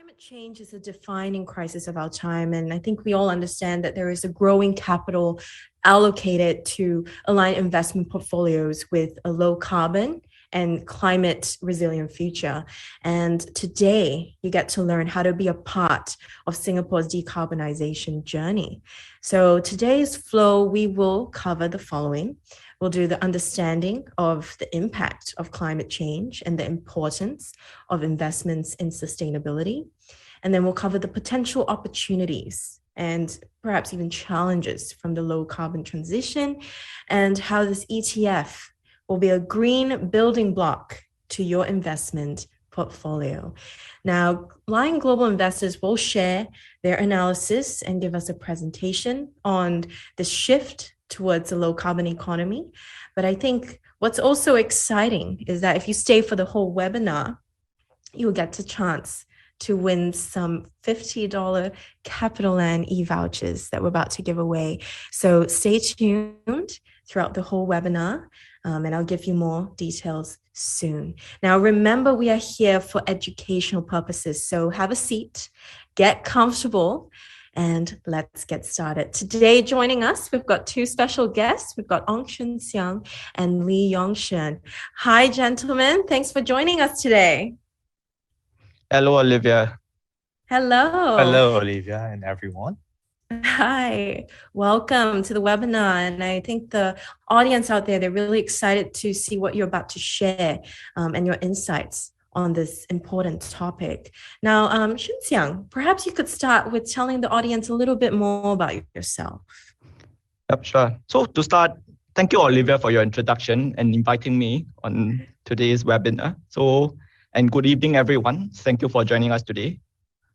Climate change is a defining crisis of our time, and I think we all understand that there is a growing capital allocated to align investment portfolios with a low carbon and climate resilient future. And today, you get to learn how to be a part of Singapore's decarbonization journey. So today's flow, we will cover the following. We'll do the understanding of the impact of climate change and the importance of investments in sustainability. And then we'll cover the potential opportunities and perhaps even challenges from the low carbon transition and how this ETF will be a green building block to your investment portfolio. Now, Lion Global Investors will share their analysis and give us a presentation on the shift towards a low carbon economy. But I think what's also exciting is that if you stay for the whole webinar, you'll get the chance to win some $50 CapitaLand e-vouchers that we're about to give away. So stay tuned throughout the whole webinar, and I'll give you more details soon. Now, remember, we are here for educational purposes. So have a seat, get comfortable, and let's get started. Today, joining us, we've got two special guests. We've got Xun Xiang and Lee Yong Shern. Hi, gentlemen. Thanks for joining us today. Hello, Olivia. Hello. Hello, Olivia and everyone. Hi, welcome to the webinar. And I think the audience out there, they're really excited to see what you're about to share and your insights on this important topic. Now, Xun Xiang, perhaps you could start with telling the audience a little bit more about yourself. Yep, sure. So to start, thank you, Olivia, for your introduction and inviting me on today's webinar. And good evening, everyone. Thank you for joining us today.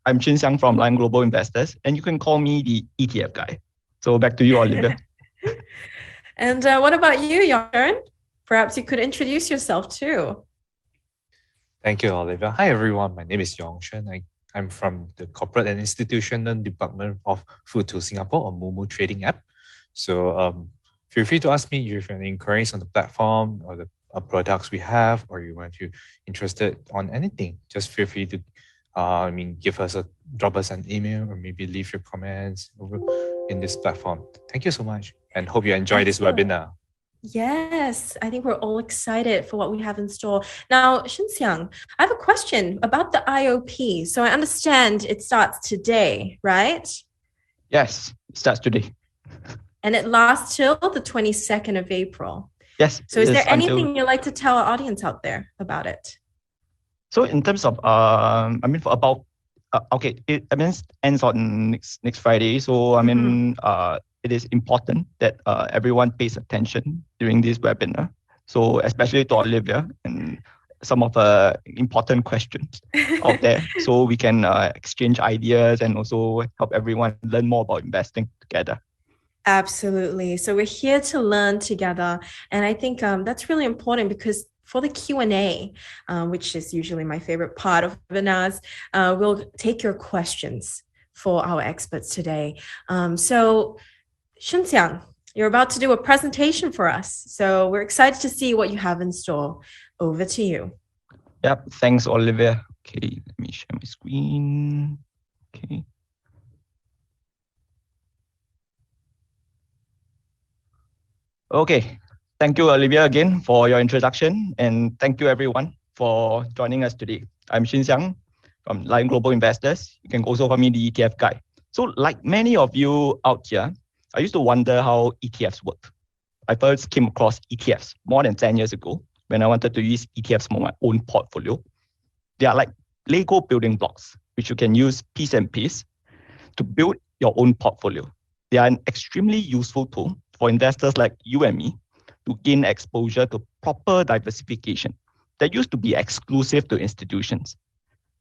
I'm Xun Xiang from Lion Global Investors, and you can call me the ETF guy. So back to you, Olivia. And what about you, Yong Shern? Perhaps you could introduce yourself too. Thank you, Olivia. Hi, everyone. My name is Yong Shern. I'm from the Corporate and Institutional Department of Food to Singapore, or moomoosg trading app. So feel free to ask me if you have any inquiries on the platform or the products we have, or you want to interested on anything. Just feel free to drop us an email or maybe leave your comments over in this platform. Thank you so much, and hope you enjoy this webinar. Yes, I think we're all excited for what we have in store. Now, Xun Xiang, I have a question about the IOP. So I understand it starts today, right? Yes, it starts today. And it lasts till the 22nd of April. Yes. So is there anything you'd like to tell our audience out there about it? So in terms of, it ends on next Friday. So it is important that everyone pays attention during this webinar. So especially to Olivia and some of the important questions out there, so we can exchange ideas and also help everyone learn more about investing together. Absolutely. So we're here to learn together. And I think that's really important because for the Q&A, which is usually my favorite part of webinars, we'll take your questions for our experts today. So Xun Xiang, you're about to do a presentation for us. So we're excited to see what you have in store. Over to you. Yep, thanks, Olivia. Okay, let me share my screen. Okay. Okay, thank you, Olivia, again for your introduction, and thank you everyone for joining us today. I'm Xun Xiang from Lion Global Investors. You can also call me the ETF guy. So like many of you out here, I used to wonder how ETFs work. I first came across ETFs more than 10 years ago when I wanted to use ETFs for my own portfolio. They are like Lego building blocks, which you can use piece and piece to build your own portfolio. They are an extremely useful tool for investors like you and me to gain exposure to proper diversification that used to be exclusive to institutions.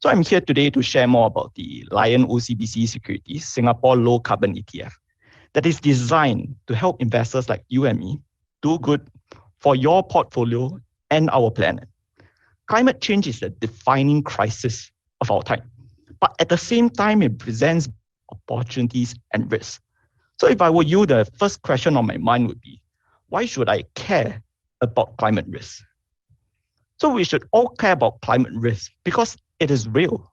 So I'm here today to share more about the Lion OCBC Securities Singapore Low Carbon ETF that is designed to help investors like you and me do good for your portfolio and our planet. Climate change is a defining crisis of our time, but at the same time, it presents opportunities and risks. So if I were you, the first question on my mind would be, why should I care about climate risk? So we should all care about climate risk because it is real.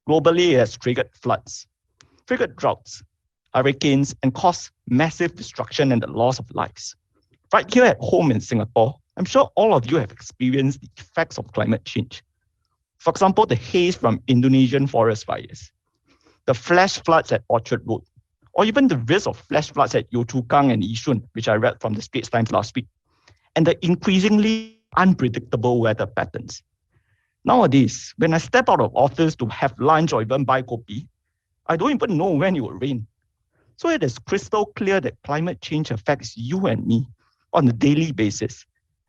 Globally, it has triggered floods, triggered droughts, hurricanes, and caused massive destruction and the loss of lives. Right here at home in Singapore, I'm sure all of you have experienced the effects of climate change. For example, the haze from Indonesian forest fires, the flash floods at Orchard Road, or even the risk of flash floods at Yio Chu Kang and Yishun, which I read from the Straits Times last week, and the increasingly unpredictable weather patterns. Nowadays, when I step out of office to have lunch or even buy kopi, I don't even know when it will rain. So it is crystal clear that climate change affects you and me on a daily basis.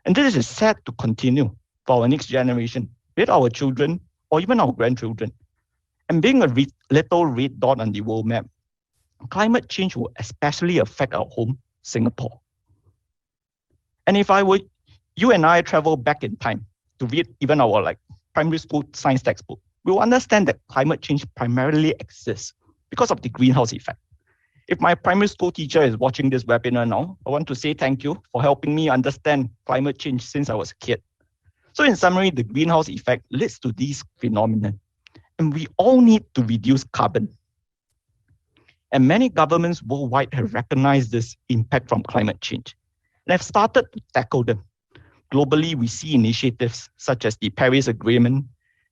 And this is set to continue for our next generation, be it our children or even our grandchildren. And being a little red dot on the world map, climate change will especially affect our home, Singapore. And if you and I travel back in time to read even our primary school science textbook, we will understand that climate change primarily exists because of the greenhouse effect. If my primary school teacher is watching this webinar now, I want to say thank you for helping me understand climate change since I was a kid. So in summary, the greenhouse effect leads to these phenomena, and we all need to reduce carbon. And many governments worldwide have recognized this impact from climate change and have started to tackle them. Globally, we see initiatives such as the Paris Agreement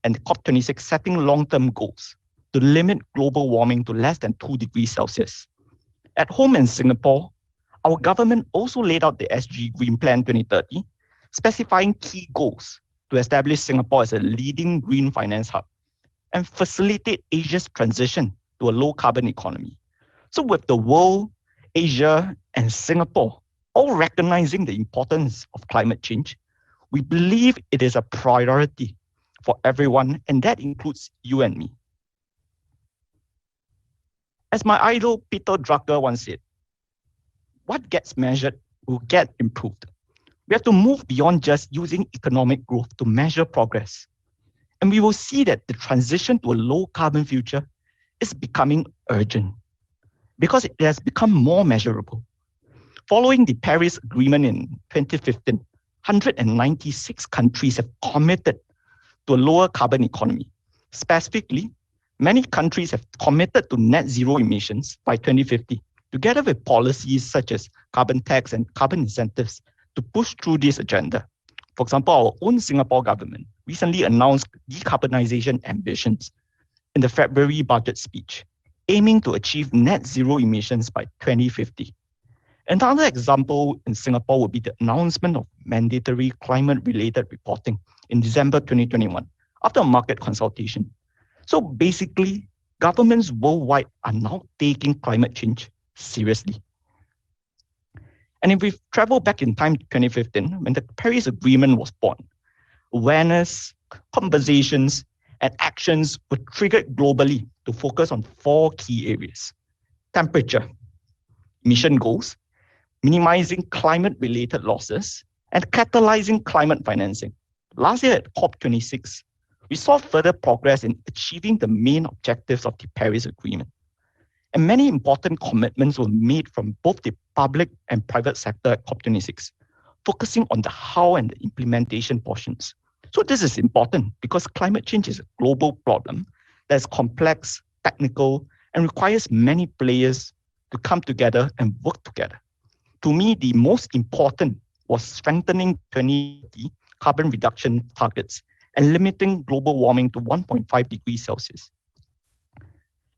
and COP26 setting long-term goals to limit global warming to less than 2 degrees Celsius. At home in Singapore, our government also laid out the SG Green Plan 2030, specifying key goals to establish Singapore as a leading green finance hub and facilitate Asia's transition to a low-carbon economy. So with the world, Asia, and Singapore all recognizing the importance of climate change, we believe it is a priority for everyone, and that includes you and me. As my idol Peter Drucker once said, what gets measured will get improved. We have to move beyond just using economic growth to measure progress. And we will see that the transition to a low-carbon future is becoming urgent because it has become more measurable. Following the Paris Agreement in 2015, 196 countries have committed to a lower carbon economy. Specifically, many countries have committed to net zero emissions by 2050, together with policies such as carbon tax and carbon incentives to push through this agenda. For example, our own Singapore government recently announced decarbonization ambitions in the February budget speech, aiming to achieve net zero emissions by 2050. Another example in Singapore would be the announcement of mandatory climate-related reporting in December 2021 after a market consultation. So basically, governments worldwide are now taking climate change seriously. And if we travel back in time to 2015, when the Paris Agreement was born, awareness, conversations, and actions were triggered globally to focus on 4 key areas: temperature, emission goals, minimizing climate-related losses, and catalyzing climate financing. Last year at COP26, we saw further progress in achieving the main objectives of the Paris Agreement. And many important commitments were made from both the public and private sector at COP26, focusing on the how and the implementation portions. So this is important because climate change is a global problem that is complex, technical, and requires many players to come together and work together. To me, the most important was strengthening 2030 carbon reduction targets and limiting global warming to 1.5 degrees Celsius.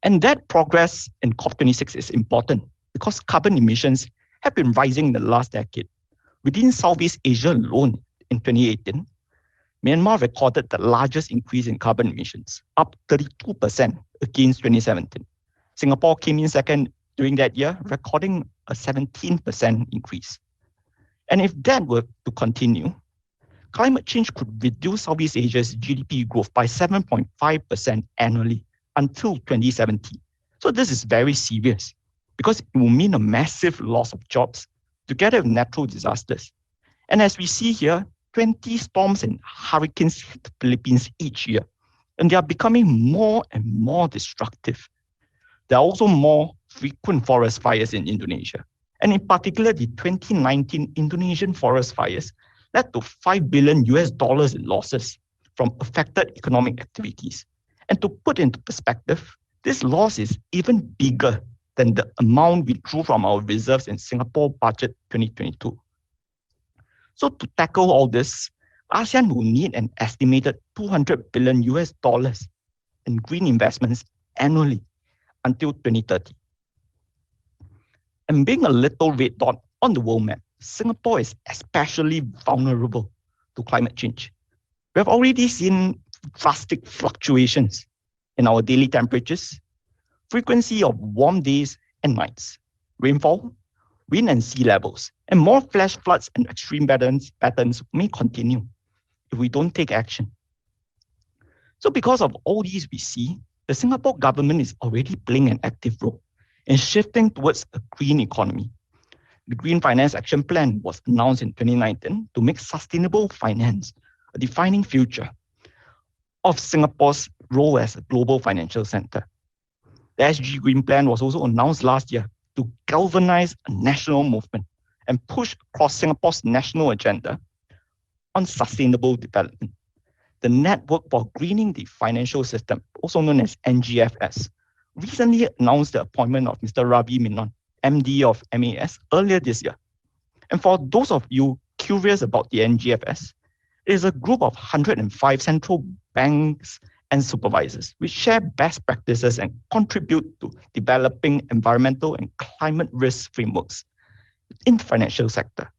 And that progress in COP26 is important because carbon emissions have been rising in the last decade. Within Southeast Asia alone in 2018, Myanmar recorded the largest increase in carbon emissions, up 32% against 2017. Singapore came in second during that year, recording a 17% increase. And if that were to continue, climate change could reduce Southeast Asia's GDP growth by 7.5% annually until 2070. So this is very serious because it will mean a massive loss of jobs together with natural disasters. And as we see here, 20 storms and hurricanes hit the Philippines each year, and they are becoming more and more destructive. There are also more frequent forest fires in Indonesia. And in particular, the 2019 Indonesian forest fires led to $5 billion in losses from affected economic activities. And to put into perspective, this loss is even bigger than the amount we drew from our reserves in Singapore Budget 2022. So to tackle all this, ASEAN will need an estimated $200 billion in green investments annually until 2030. And being a little red dot on the world map, Singapore is especially vulnerable to climate change. We have already seen drastic fluctuations in our daily temperatures, frequency of warm days and nights, rainfall, wind and sea levels, and more flash floods and extreme patterns may continue if we don't take action. So because of all these we see, the Singapore government is already playing an active role in shifting towards a green economy. The Green Finance Action Plan was announced in 2019 to make sustainable finance a defining feature of Singapore's role as a global financial center. The SG Green Plan was also announced last year to galvanize a national movement and push across Singapore's national agenda on sustainable development. The Network for Greening the Financial System, also known as NGFS, recently announced the appointment of Mr. Ravi Menon, MD of MAS, earlier this year. And for those of you curious about the NGFS, it is a group of 105 central banks and supervisors which share best practices and contribute to developing environmental and climate risk frameworks in the financial sector.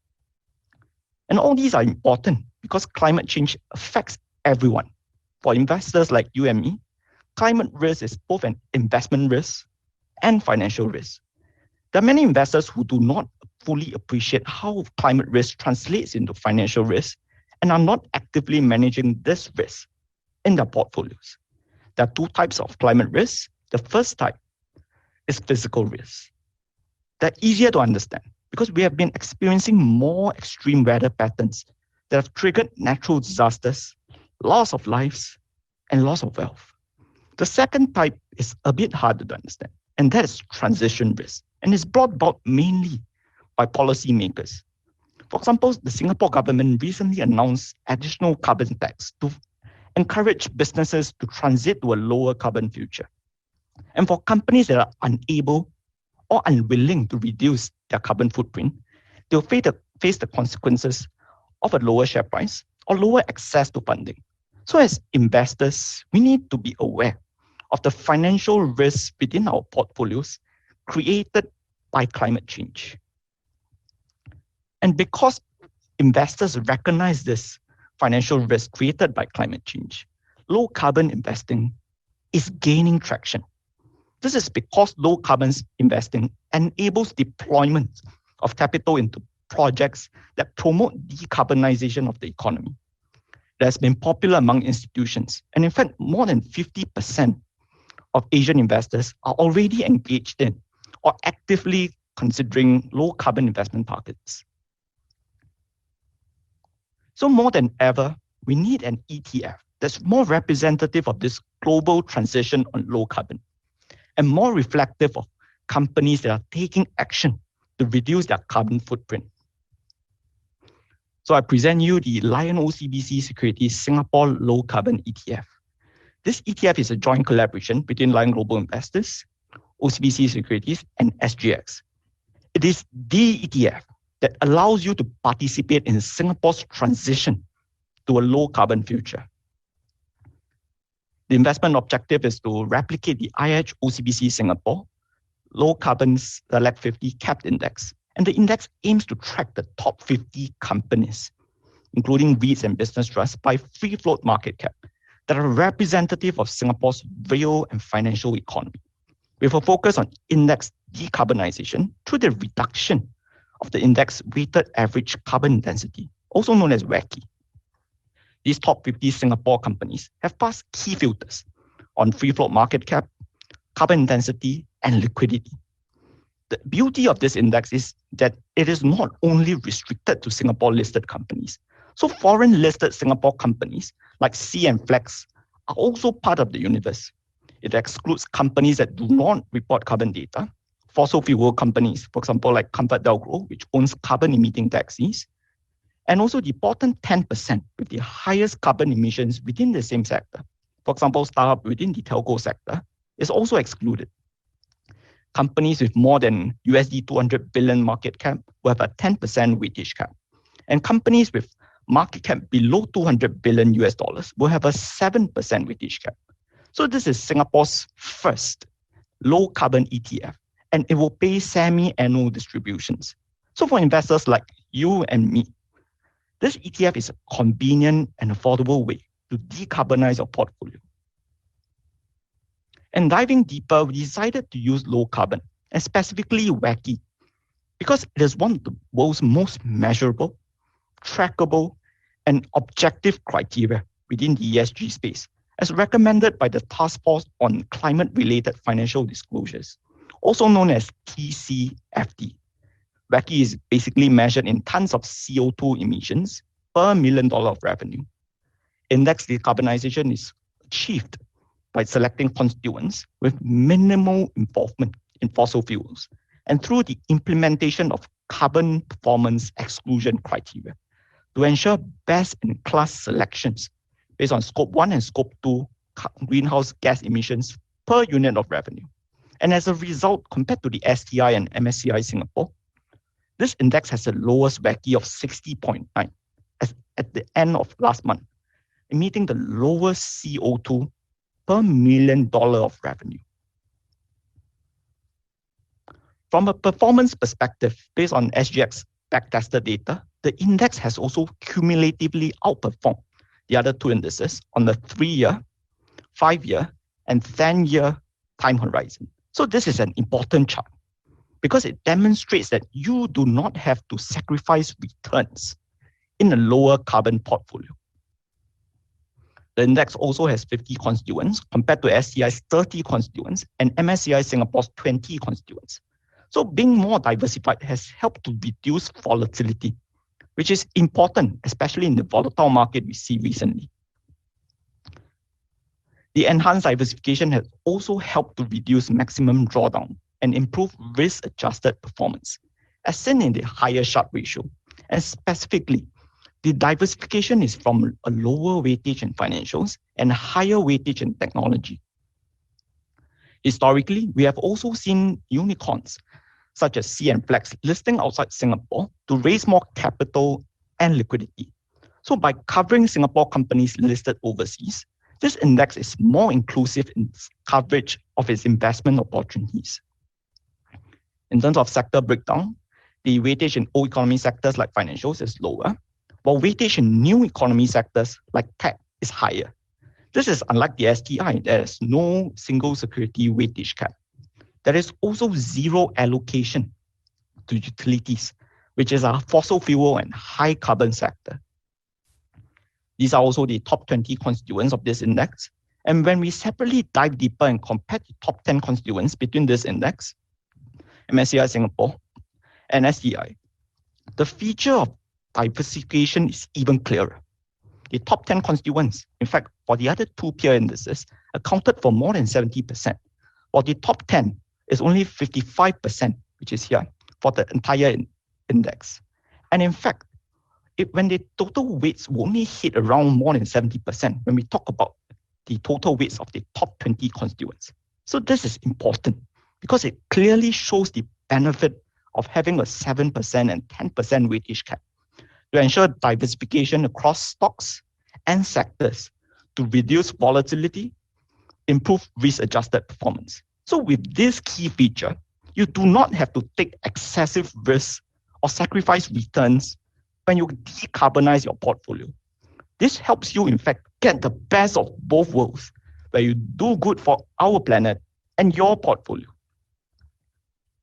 And all these are important because climate change affects everyone. For investors like you and me, climate risk is both an investment risk and financial risk. There are many investors who do not fully appreciate how climate risk translates into financial risk and are not actively managing this risk in their portfolios. There are two types of climate risk. The first type is physical risk. They're easier to understand because we have been experiencing more extreme weather patterns that have triggered natural disasters, loss of lives, and loss of wealth. The second type is a bit harder to understand, and that is transition risk, and is brought about mainly by policymakers. For example, the Singapore government recently announced additional carbon tax to encourage businesses to transit to a lower carbon future. And for companies that are unable or unwilling to reduce their carbon footprint, they'll face the consequences of a lower share price or lower access to funding. So as investors, we need to be aware of the financial risks within our portfolios created by climate change. And because investors recognize this financial risk created by climate change, low carbon investing is gaining traction. This is because low carbon investing enables deployment of capital into projects that promote decarbonization of the economy. It has been popular among institutions, and in fact, more than 50% of Asian investors are already engaged in or actively considering low carbon investment targets. So more than ever, we need an ETF that's more representative of this global transition on low carbon and more reflective of companies that are taking action to reduce their carbon footprint. So I present you the Lion OCBC Securities Singapore Low Carbon ETF. This ETF is a joint collaboration between Lion Global Investors, OCBC Securities, and SGX. It is the ETF that allows you to participate in Singapore's transition to a low carbon future. The investment objective is to replicate the IH OCBC Singapore Low Carbon Select 50 Capped Index. And the index aims to track the top 50 companies, including REITs and business trusts, by free float market cap that are representative of Singapore's real and financial economy, with a focus on index decarbonization through the reduction of the index weighted average carbon intensity, also known as WACI. These top 50 Singapore companies have passed key filters on free float market cap, carbon intensity, and liquidity. The beauty of this index is that it is not only restricted to Singapore-listed companies. So foreign-listed Singapore companies like Sea and Flex are also part of the universe. It excludes companies that do not report carbon data, fossil fuel companies, for example, like ComfortDelGro, which owns carbon-emitting taxis, and also the important 10% with the highest carbon emissions within the same sector, for example, startup within the telco sector, is also excluded. Companies with more than USD 200 billion market cap will have a 10% weightage cap. And companies with market cap below 200 billion US dollars will have a 7% weightage cap. So this is Singapore's first low carbon ETF, and it will pay semi-annual distributions. So for investors like you and me, this ETF is a convenient and affordable way to decarbonize your portfolio. And diving deeper, we decided to use low carbon, and specifically WACI, because it is one of the world's most measurable, trackable, and objective criteria within the ESG space, as recommended by the Task Force on Climate-Related Financial Disclosures, also known as TCFD. WACI is basically measured in tons of CO2 emissions per $1 million of revenue. Index decarbonization is achieved by selecting constituents with minimal involvement in fossil fuels and through the implementation of carbon performance exclusion criteria to ensure best-in-class selections based on Scope 1 and Scope 2 greenhouse gas emissions per unit of revenue. And as a result, compared to the STI and MSCI Singapore, this index has the lowest WACI of 60.9 at the end of last month, meeting the lowest CO2 per $1 million of revenue. From a performance perspective, based on SGX backtested data, the index has also cumulatively outperformed the other two indices on the 3-year, 5-year, and 10-year time horizon. So this is an important chart because it demonstrates that you do not have to sacrifice returns in a lower carbon portfolio. The index also has 50 constituents compared to STI's 30 constituents and MSCI Singapore's 20 constituents. So being more diversified has helped to reduce volatility, which is important, especially in the volatile market we see recently. The enhanced diversification has also helped to reduce maximum drawdown and improve risk-adjusted performance, as seen in the higher Sharpe ratio. And specifically, the diversification is from a lower weightage in financials and a higher weightage in technology. Historically, we have also seen unicorns such as C and Flex listing outside Singapore to raise more capital and liquidity. So by covering Singapore companies listed overseas, this index is more inclusive in its coverage of its investment opportunities. In terms of sector breakdown, the weightage in old economy sectors like financials is lower, while weightage in new economy sectors like tech is higher. This is unlike the STI, there is no single security weightage cap. There is also zero allocation to utilities, which is a fossil fuel and high carbon sector. These are also the top 20 constituents of this index. And when we separately dive deeper and compare the top 10 constituents between this index, MSCI Singapore and STI, the feature of diversification is even clearer. The top 10 constituents, in fact, for the other two peer indices, accounted for more than 70%, while the top 10 is only 55%, which is here, for the entire index. And in fact, when the total weights will only hit around more than 70% when we talk about the total weights of the top 20 constituents. So this is important because it clearly shows the benefit of having a 7% and 10% weightage cap to ensure diversification across stocks and sectors to reduce volatility, improve risk-adjusted performance. So with this key feature, you do not have to take excessive risks or sacrifice returns when you decarbonize your portfolio. This helps you, in fact, get the best of both worlds, where you do good for our planet and your portfolio.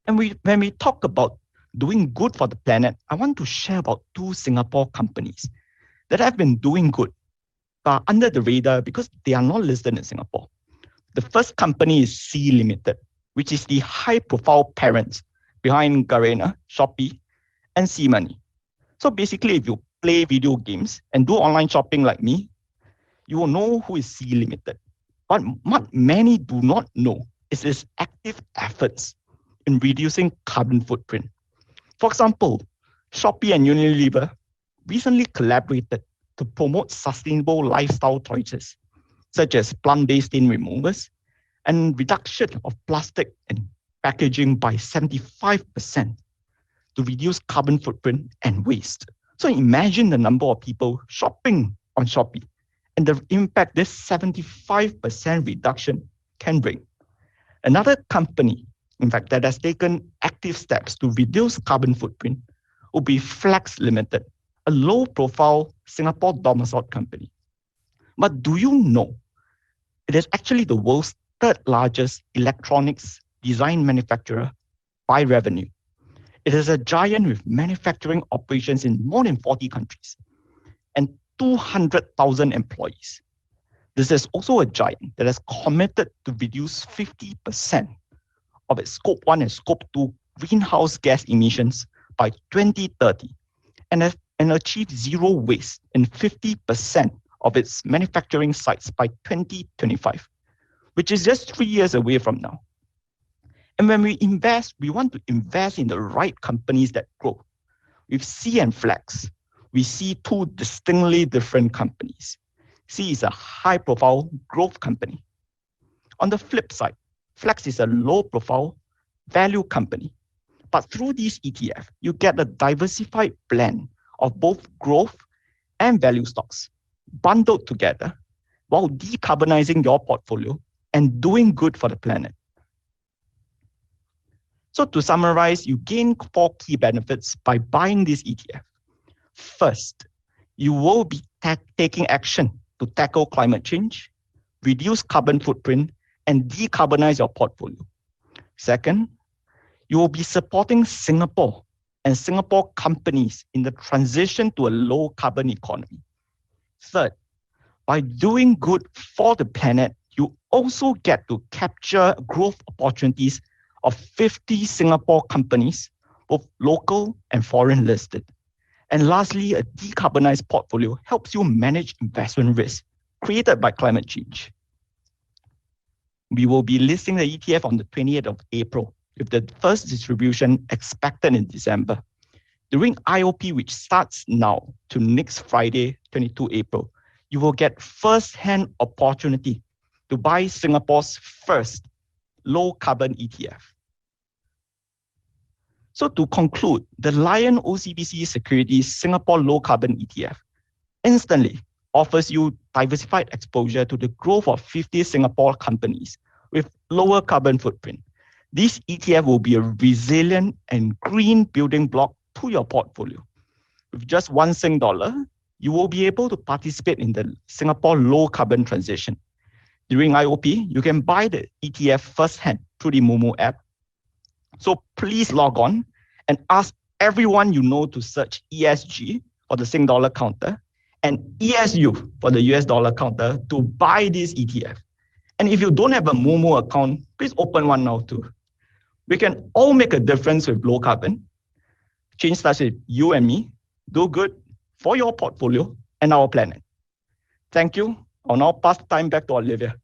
And when we talk about doing good for the planet, I want to share about two Singapore companies that have been doing good, but under the radar because they are not listed in Singapore. The first company is C Limited, which is the high-profile parent behind Garena, Shopee, and C-Money. So basically, if you play video games and do online shopping like me, you will know who is C Limited. But what many do not know is its active efforts in reducing carbon footprint. For example, Shopee and Unilever recently collaborated to promote sustainable lifestyle choices such as plant-based stain removers, and reduction of plastic and packaging by 75% to reduce carbon footprint and waste. So imagine the number of people shopping on Shopee and the impact this 75% reduction can bring. Another company, in fact, that has taken active steps to reduce carbon footprint will be Flex Limited, a low-profile Singapore domiciled company. But do you know it is actually the world's third largest electronics design manufacturer by revenue? It is a giant with manufacturing operations in more than 40 countries and 200,000 employees. This is also a giant that has committed to reduce 50% of its Scope 1 and Scope 2 greenhouse gas emissions by 2030 and achieve zero waste in 50% of its manufacturing sites by 2025, which is just 3 years away from now. And when we invest, we want to invest in the right companies that grow. With C and Flex, we see two distinctly different companies. C is a high-profile growth company. On the flip side, Flex is a low-profile value company. But through these ETF, you get a diversified blend of both growth and value stocks bundled together while decarbonizing your portfolio and doing good for the planet. So to summarize, you gain 4 key benefits by buying this ETF. First, you will be taking action to tackle climate change, reduce carbon footprint, and decarbonize your portfolio. Second, you will be supporting Singapore and Singapore companies in the transition to a low carbon economy. Third, by doing good for the planet, you also get to capture growth opportunities of 50 Singapore companies, both local and foreign listed. And lastly, a decarbonized portfolio helps you manage investment risk created by climate change. We will be listing the ETF on the 28th of April, with the first distribution expected in December. During IOP, which starts now to next Friday, 22 April, you will get first-hand opportunity to buy Singapore's first low-carbon ETF. So to conclude, the Lion OCBC Securities Singapore Low Carbon ETF instantly offers you diversified exposure to the growth of 50 Singapore companies with lower carbon footprint. This ETF will be a resilient and green building block to your portfolio. With just $1 you will be able to participate in the Singapore low carbon transition. During IOP, you can buy the ETF firsthand through the Moomoo app. So please log on and ask everyone you know to search ESG for the Sing dollar counter and ESU for the US dollar counter to buy this ETF. And if you don't have a Moomoo account, please open one now too. We can all make a difference with low carbon. Change starts with you and me. Do good for your portfolio and our planet. Thank you. I'll now pass the time back to Olivia.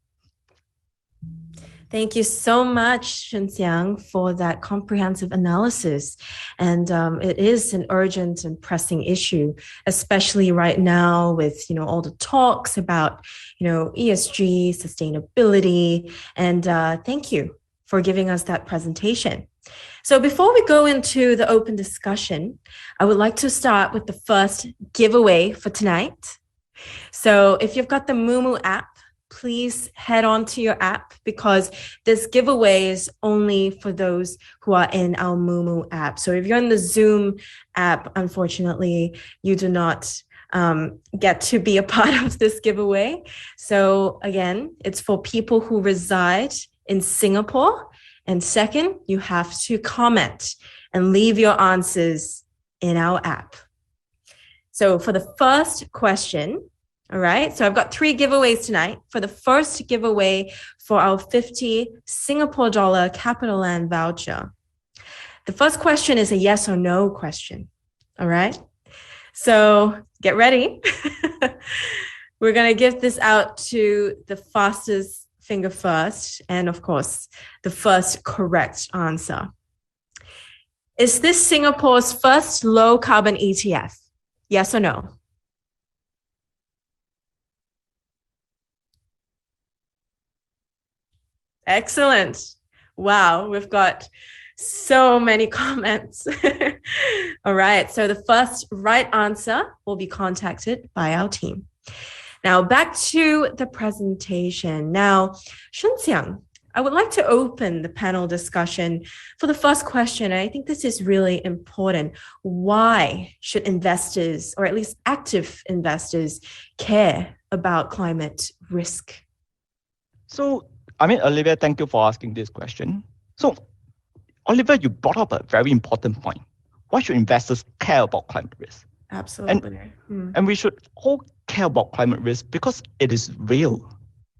Thank you so much, Xun Xiang, for that comprehensive analysis. And it is an urgent and pressing issue, especially right now with all the talks about ESG, sustainability. And thank you for giving us that presentation. So before we go into the open discussion, I would like to start with the first giveaway for tonight. So if you've got the Moomoo app, please head on to your app because this giveaway is only for those who are in our Moomoo app. So if you're in the Zoom app, unfortunately, you do not get to be a part of this giveaway. So again, it's for people who reside in Singapore. And second, you have to comment and leave your answers in our app. So for the first question, all right, so I've got 3 giveaways tonight. For the first giveaway for our 50 Singapore dollar CapitaLand voucher, the first question is a yes or no question, all right? So get ready. We're going to give this out to the fastest finger first, and of course, the first correct answer. Is this Singapore's first low carbon ETF? Yes or no? Excellent. Wow, we've got so many comments. All right, so the first right answer will be contacted by our team. Now, back to the presentation. Now, Xun Xiang, I would like to open the panel discussion for the first question. And I think this is really important. Why should investors, or at least active investors, care about climate risk? So, Olivia, thank you for asking this question. So, Olivia, you brought up a very important point. Why should investors care about climate risk? Absolutely. And we should all care about climate risk because it is real.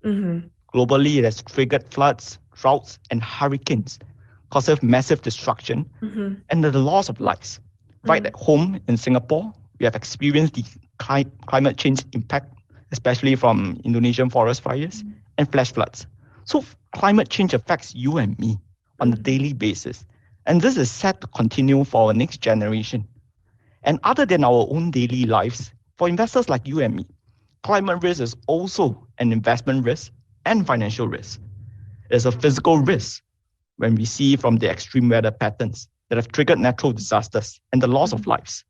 Mm-hmm. Globally, it has triggered floods, droughts, and hurricanes, causing massive destruction and the loss of lives. Right at home in Singapore, we have experienced the climate change impact, especially from Indonesian forest fires and flash floods. So climate change affects you and me on a daily basis. And this is set to continue for our next generation. And other than our own daily lives, for investors like you and me, climate risk is also an investment risk and financial risk. It's a physical risk when we see from the extreme weather patterns that have triggered natural disasters and the loss of lives.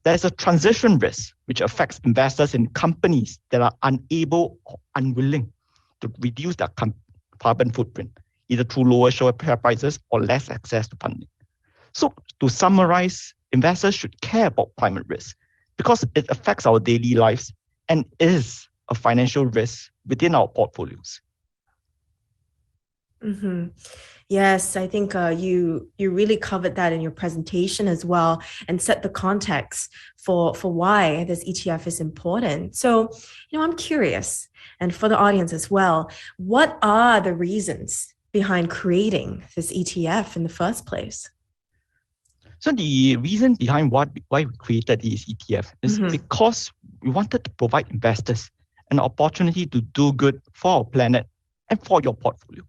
There's a transition risk which affects investors in companies that are unable or unwilling to reduce their carbon footprint, either through lower share prices or less access to funding. So to summarize, investors should care about climate risk because it affects our daily lives and is a financial risk within our portfolios. Mm-hmm. Yes, I think you really covered that in your presentation as well and set the context for why this ETF is important. So, I'm curious, and for the audience as well, what are the reasons behind creating this ETF in the first place? So the reason behind why we created this ETF is because we wanted to provide investors an opportunity to do good for our planet and for your portfolio.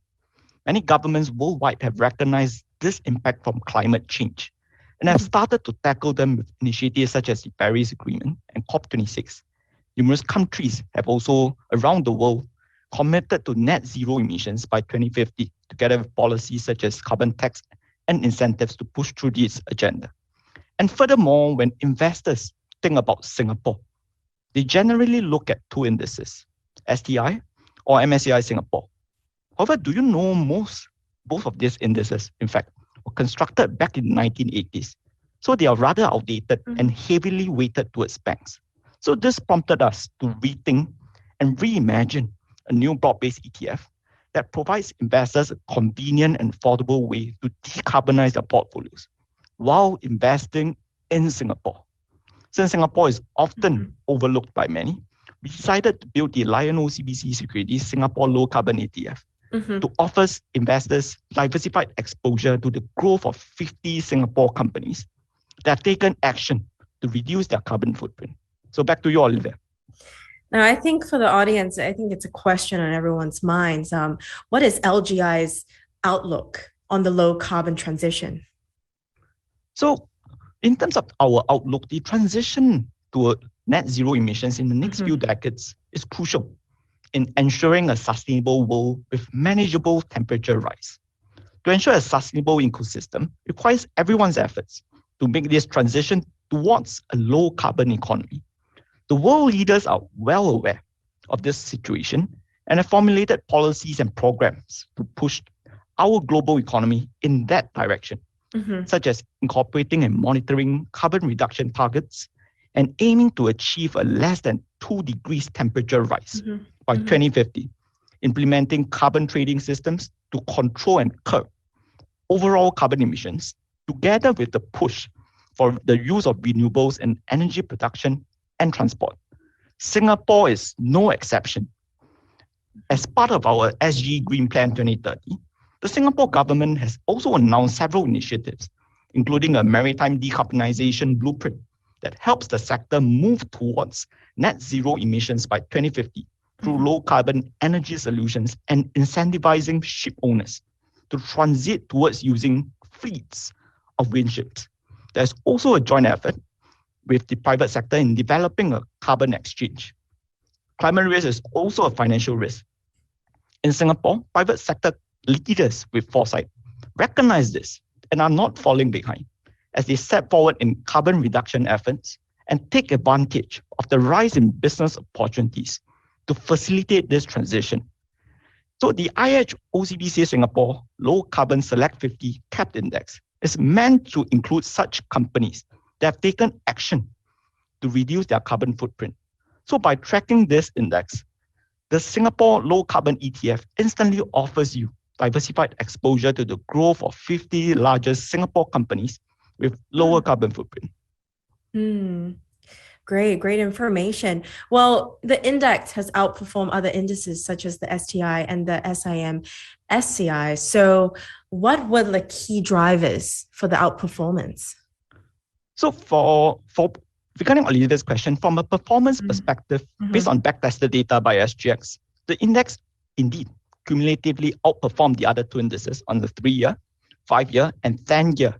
Many governments worldwide have recognized this impact from climate change and have started to tackle them with initiatives such as the Paris Agreement and COP26. Numerous countries have also, around the world, committed to net zero emissions by 2050, together with policies such as carbon tax and incentives to push through this agenda. And furthermore, when investors think about Singapore, they generally look at two indices, STI or MSCI Singapore. However, do you know both of these indices, in fact, were constructed back in the 1980s. So they are rather outdated and heavily weighted towards banks. So this prompted us to rethink and reimagine a new broad-based ETF that provides investors a convenient and affordable way to decarbonize their portfolios while investing in Singapore. Since Singapore is often overlooked by many, we decided to build the Lion OCBC Securities Singapore Low Carbon ETF to offer investors diversified exposure to the growth of 50 Singapore companies that have taken action to reduce their carbon footprint. So back to you, Olivia. Now, I think for the audience, I think it's a question on everyone's minds. What is LGI's outlook on the low carbon transition? So in terms of our outlook, the transition to net zero emissions in the next few decades is crucial in ensuring a sustainable world with manageable temperature rise. To ensure a sustainable ecosystem requires everyone's efforts to make this transition towards a low carbon economy. The world leaders are well aware of this situation and have formulated policies and programs to push our global economy in that direction, such as incorporating and monitoring carbon reduction targets and aiming to achieve a less than 2 degrees temperature rise by 2050, implementing carbon trading systems to control and curb overall carbon emissions, together with the push for the use of renewables in energy production and transport. Singapore is no exception. As part of our SG Green Plan 2030, the Singapore government has also announced several initiatives, including a maritime decarbonization blueprint that helps the sector move towards net zero emissions by 2050 through low carbon energy solutions and incentivizing ship owners to transit towards using fleets of wind ships. There's also a joint effort with the private sector in developing a carbon exchange. Climate risk is also a financial risk. In Singapore, private sector leaders with foresight recognize this and are not falling behind as they step forward in carbon reduction efforts and take advantage of the rise in business opportunities to facilitate this transition. So the IH OCBC Singapore Low Carbon Select 50 Capped Index is meant to include such companies that have taken action to reduce their carbon footprint. So by tracking this index, the Singapore Low Carbon ETF instantly offers you diversified exposure to the growth of 50 largest Singapore companies with lower carbon footprint. Great information. Well, the index has outperformed other indices such as the STI and the SIM SCI. So what were the key drivers for the outperformance? So for regarding Olivia's question, from a performance perspective, based on backtested data by SGX, the index indeed cumulatively outperformed the other two indices on the 3-year, 5-year, and 10-year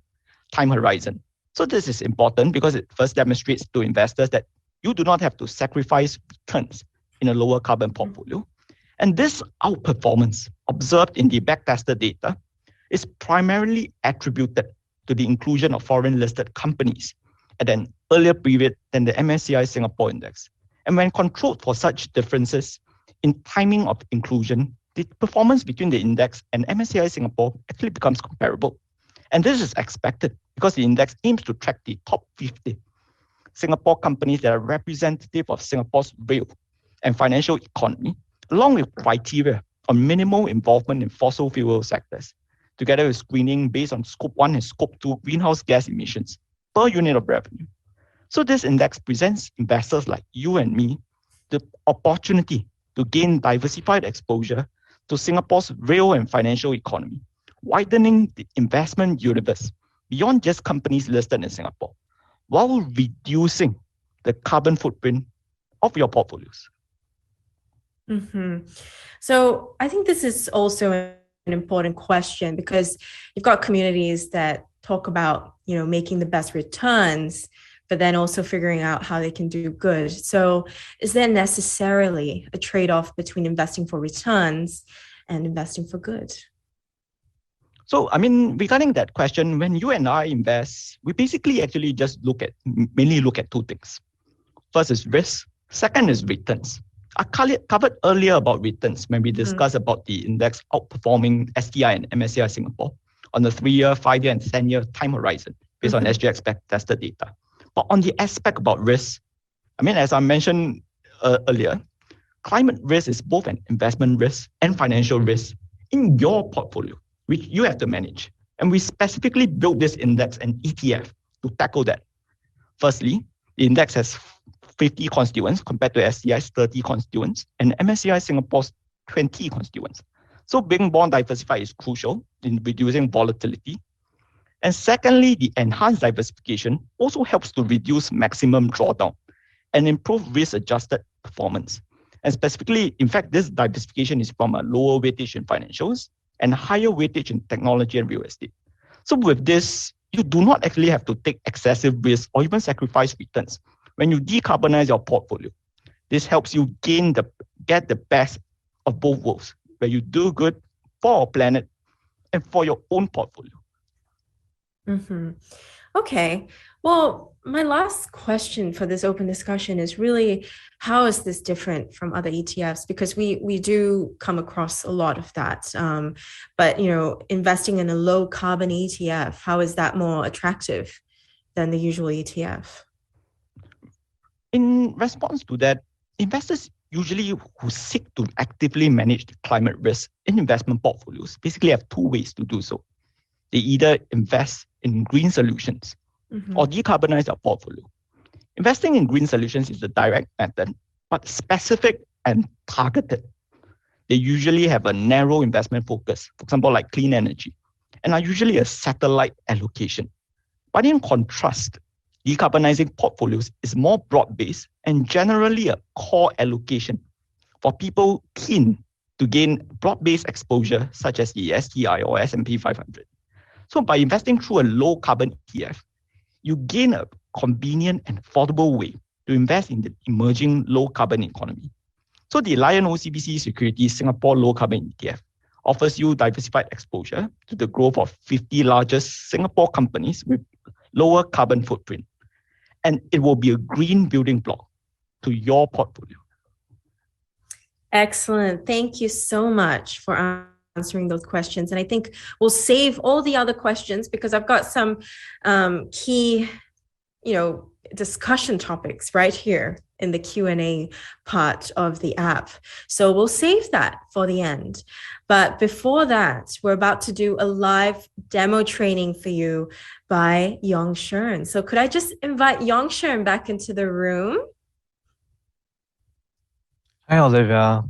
time horizon. So this is important because it first demonstrates to investors that you do not have to sacrifice returns in a lower carbon portfolio. And this outperformance observed in the backtested data is primarily attributed to the inclusion of foreign listed companies at an earlier period than the MSCI Singapore Index. And when controlled for such differences in timing of inclusion, the performance between the index and MSCI Singapore actually becomes comparable. And this is expected because the index aims to track the top 50 Singapore companies that are representative of Singapore's real and financial economy, along with criteria on minimal involvement in fossil fuel sectors, together with screening based on Scope 1 and Scope 2 greenhouse gas emissions per unit of revenue. So this index presents investors like you and me the opportunity to gain diversified exposure to Singapore's real and financial economy, widening the investment universe beyond just companies listed in Singapore, while reducing the carbon footprint of your portfolios. So I think this is also an important question because you've got communities that talk about, making the best returns, but then also figuring out how they can do good. So is there necessarily a trade-off between investing for returns and investing for good? So, regarding that question, when you and I invest, we basically actually just mainly look at two things. First is risk. Second is returns. I covered earlier about returns when we discussed about the index outperforming STI and MSCI Singapore on the 3-year, 5-year, and 10-year time horizon based on SGX backtested data. But on the aspect about risk, as I mentioned earlier, climate risk is both an investment risk and financial risk in your portfolio, which you have to manage. And we specifically built this index and ETF to tackle that. Firstly, the index has 50 constituents compared to STI's 30 constituents and MSCI Singapore's 20 constituents. So being more diversified is crucial in reducing volatility. And secondly, the enhanced diversification also helps to reduce maximum drawdown and improve risk-adjusted performance. And specifically, in fact, this diversification is from a lower weightage in financials and higher weightage in technology and real estate. So with this, you do not actually have to take excessive risk or even sacrifice returns when you decarbonize your portfolio. This helps you get the best of both worlds, where you do good for our planet and for your own portfolio. Okay. Well, my last question for this open discussion is really, how is this different from other ETFs? Because we do come across a lot of that. But, investing in a low carbon ETF, how is that more attractive than the usual ETF? In response to that, investors usually who seek to actively manage the climate risk in investment portfolios basically have two ways to do so. They either invest in green solutions or decarbonize their portfolio. Investing in green solutions is the direct method, but specific and targeted. They usually have a narrow investment focus, for example, like clean energy, and are usually a satellite allocation. But in contrast, decarbonizing portfolios is more broad-based and generally a core allocation for people keen to gain broad-based exposure, such as the STI or S&P 500. So by investing through a low-carbon ETF, you gain a convenient and affordable way to invest in the emerging low-carbon economy. So the Lion OCBC Securities Singapore Low Carbon ETF offers you diversified exposure to the growth of 50 largest Singapore companies with lower carbon footprint. And it will be a green building block to your portfolio. Excellent. Thank you so much for answering those questions. And I think we'll save all the other questions because I've got some key, discussion topics right here in the Q&A part of the app. So we'll save that for the end. But before that, we're about to do a live demo training for you by Yong Shern. So could I just invite Yong Shern back into the room? Hi, Olivia.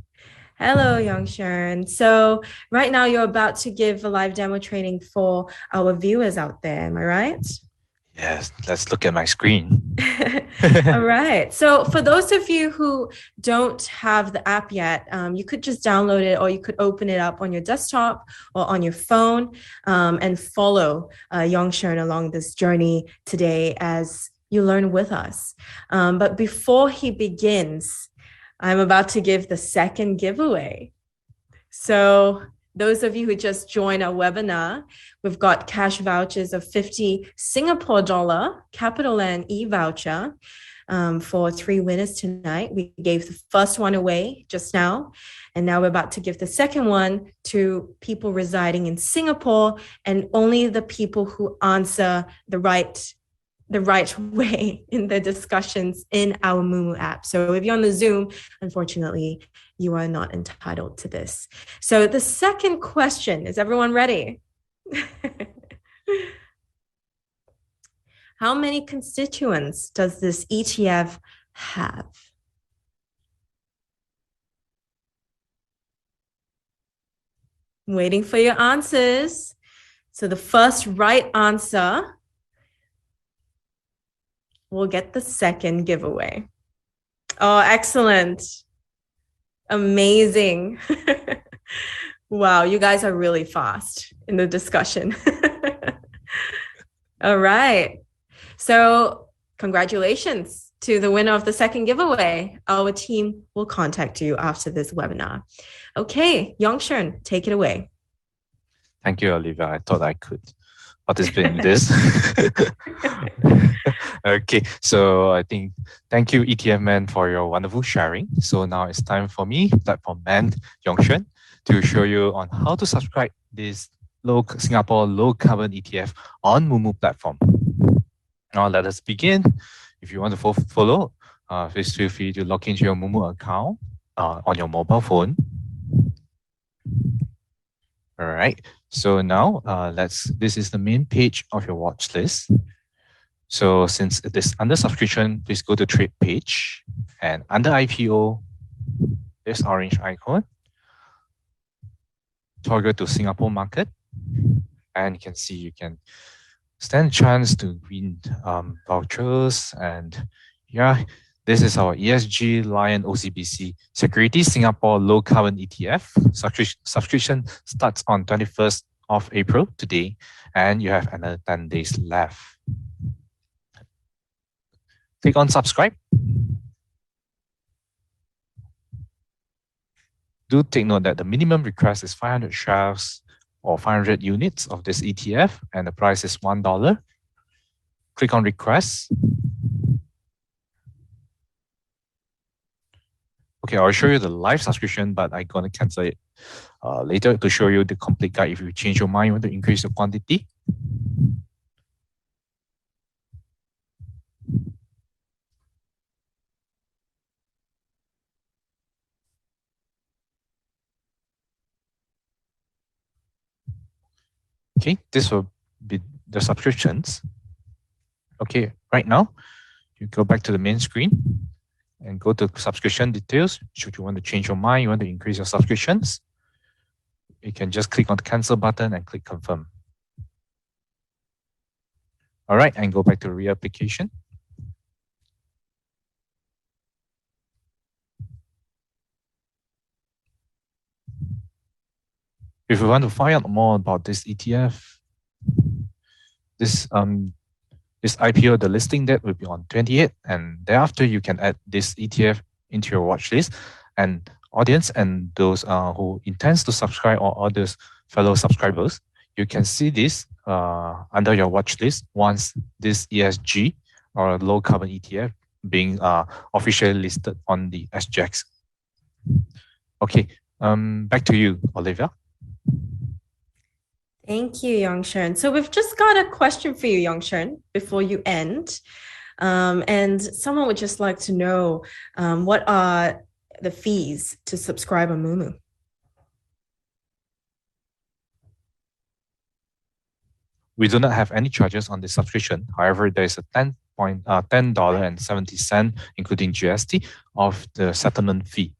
Hello, Yong Shern. So right now you're about to give a live demo training for our viewers out there. Am I right? Yes, let's look at my screen. All right. So for those of you who don't have the app yet, you could just download it or you could open it up on your desktop or on your phone and follow Yong Shern along this journey today as you learn with us. But before he begins, I'm about to give the second giveaway. So those of you who just joined our webinar, we've got cash vouchers of 50 Singapore dollar CapitaLand e-voucher for 3 winners tonight. We gave the first one away just now, and now we're about to give the second one to people residing in Singapore, and only the people who answer the right way in the discussions in our Moomoo app. So if you're on the Zoom, unfortunately, you are not entitled to this. So the second question, is everyone ready? How many constituents does this ETF have? Waiting for your answers. So the first right answer will get the second giveaway. Oh, excellent. Amazing. Wow, you guys are really fast in the discussion. All right. So congratulations to the winner of the second giveaway. Our team will contact you after this webinar. Okay, Yong Shern, take it away. Thank you, Olivia. I thought I could participate in this. Okay, so I think thank you, ETF man, for your wonderful sharing. So now it's time for me, platform man Yong Shern, to show you on how to subscribe this Singapore low carbon ETF on Moomoo platform. Now let us begin. If you want to follow, please feel free to log into your Moomoo account on your mobile phone. All right. So now this is the main page of your watch list. So since it is under subscription, please go to trade page, and under IPO, this orange icon, toggle to Singapore market, and you can see you can stand a chance to win vouchers. And yeah, this is our ESG Lion OCBC Securities Singapore Low Carbon ETF. Subscription starts on 21st of April today, and you have another 10 days left. Click on subscribe. Do take note that the minimum request is 500 shares or 500 units of this ETF, and the price is $1. Click on request. Okay, I'll show you the live subscription, but I'm going to cancel it later to show you the complete guide. If you change your mind, you want to increase the quantity. Okay, this will be the subscriptions. Okay, right now, you go back to the main screen and go to subscription details. Should you want to change your mind, you want to increase your subscriptions, you can just click on the cancel button and click confirm. All right, and go back to reapplication. If you want to find out more about this ETF, this IPO, the listing date will be on 28th, and thereafter you can add this ETF into your watch list. and audience and those who intends to subscribe or others fellow subscribers, you can see this under your watch list once this ESG or low carbon ETF being officially listed on the SGX. Okay, back to you, Olivia. Thank you, Yong Shern. So we've just got a question for you, Yong Shern, before you end. And someone would just like to know what are the fees to subscribe on Moomoo? We do not have any charges on the subscription. However, there is a $10.70, including GST, of the settlement fee.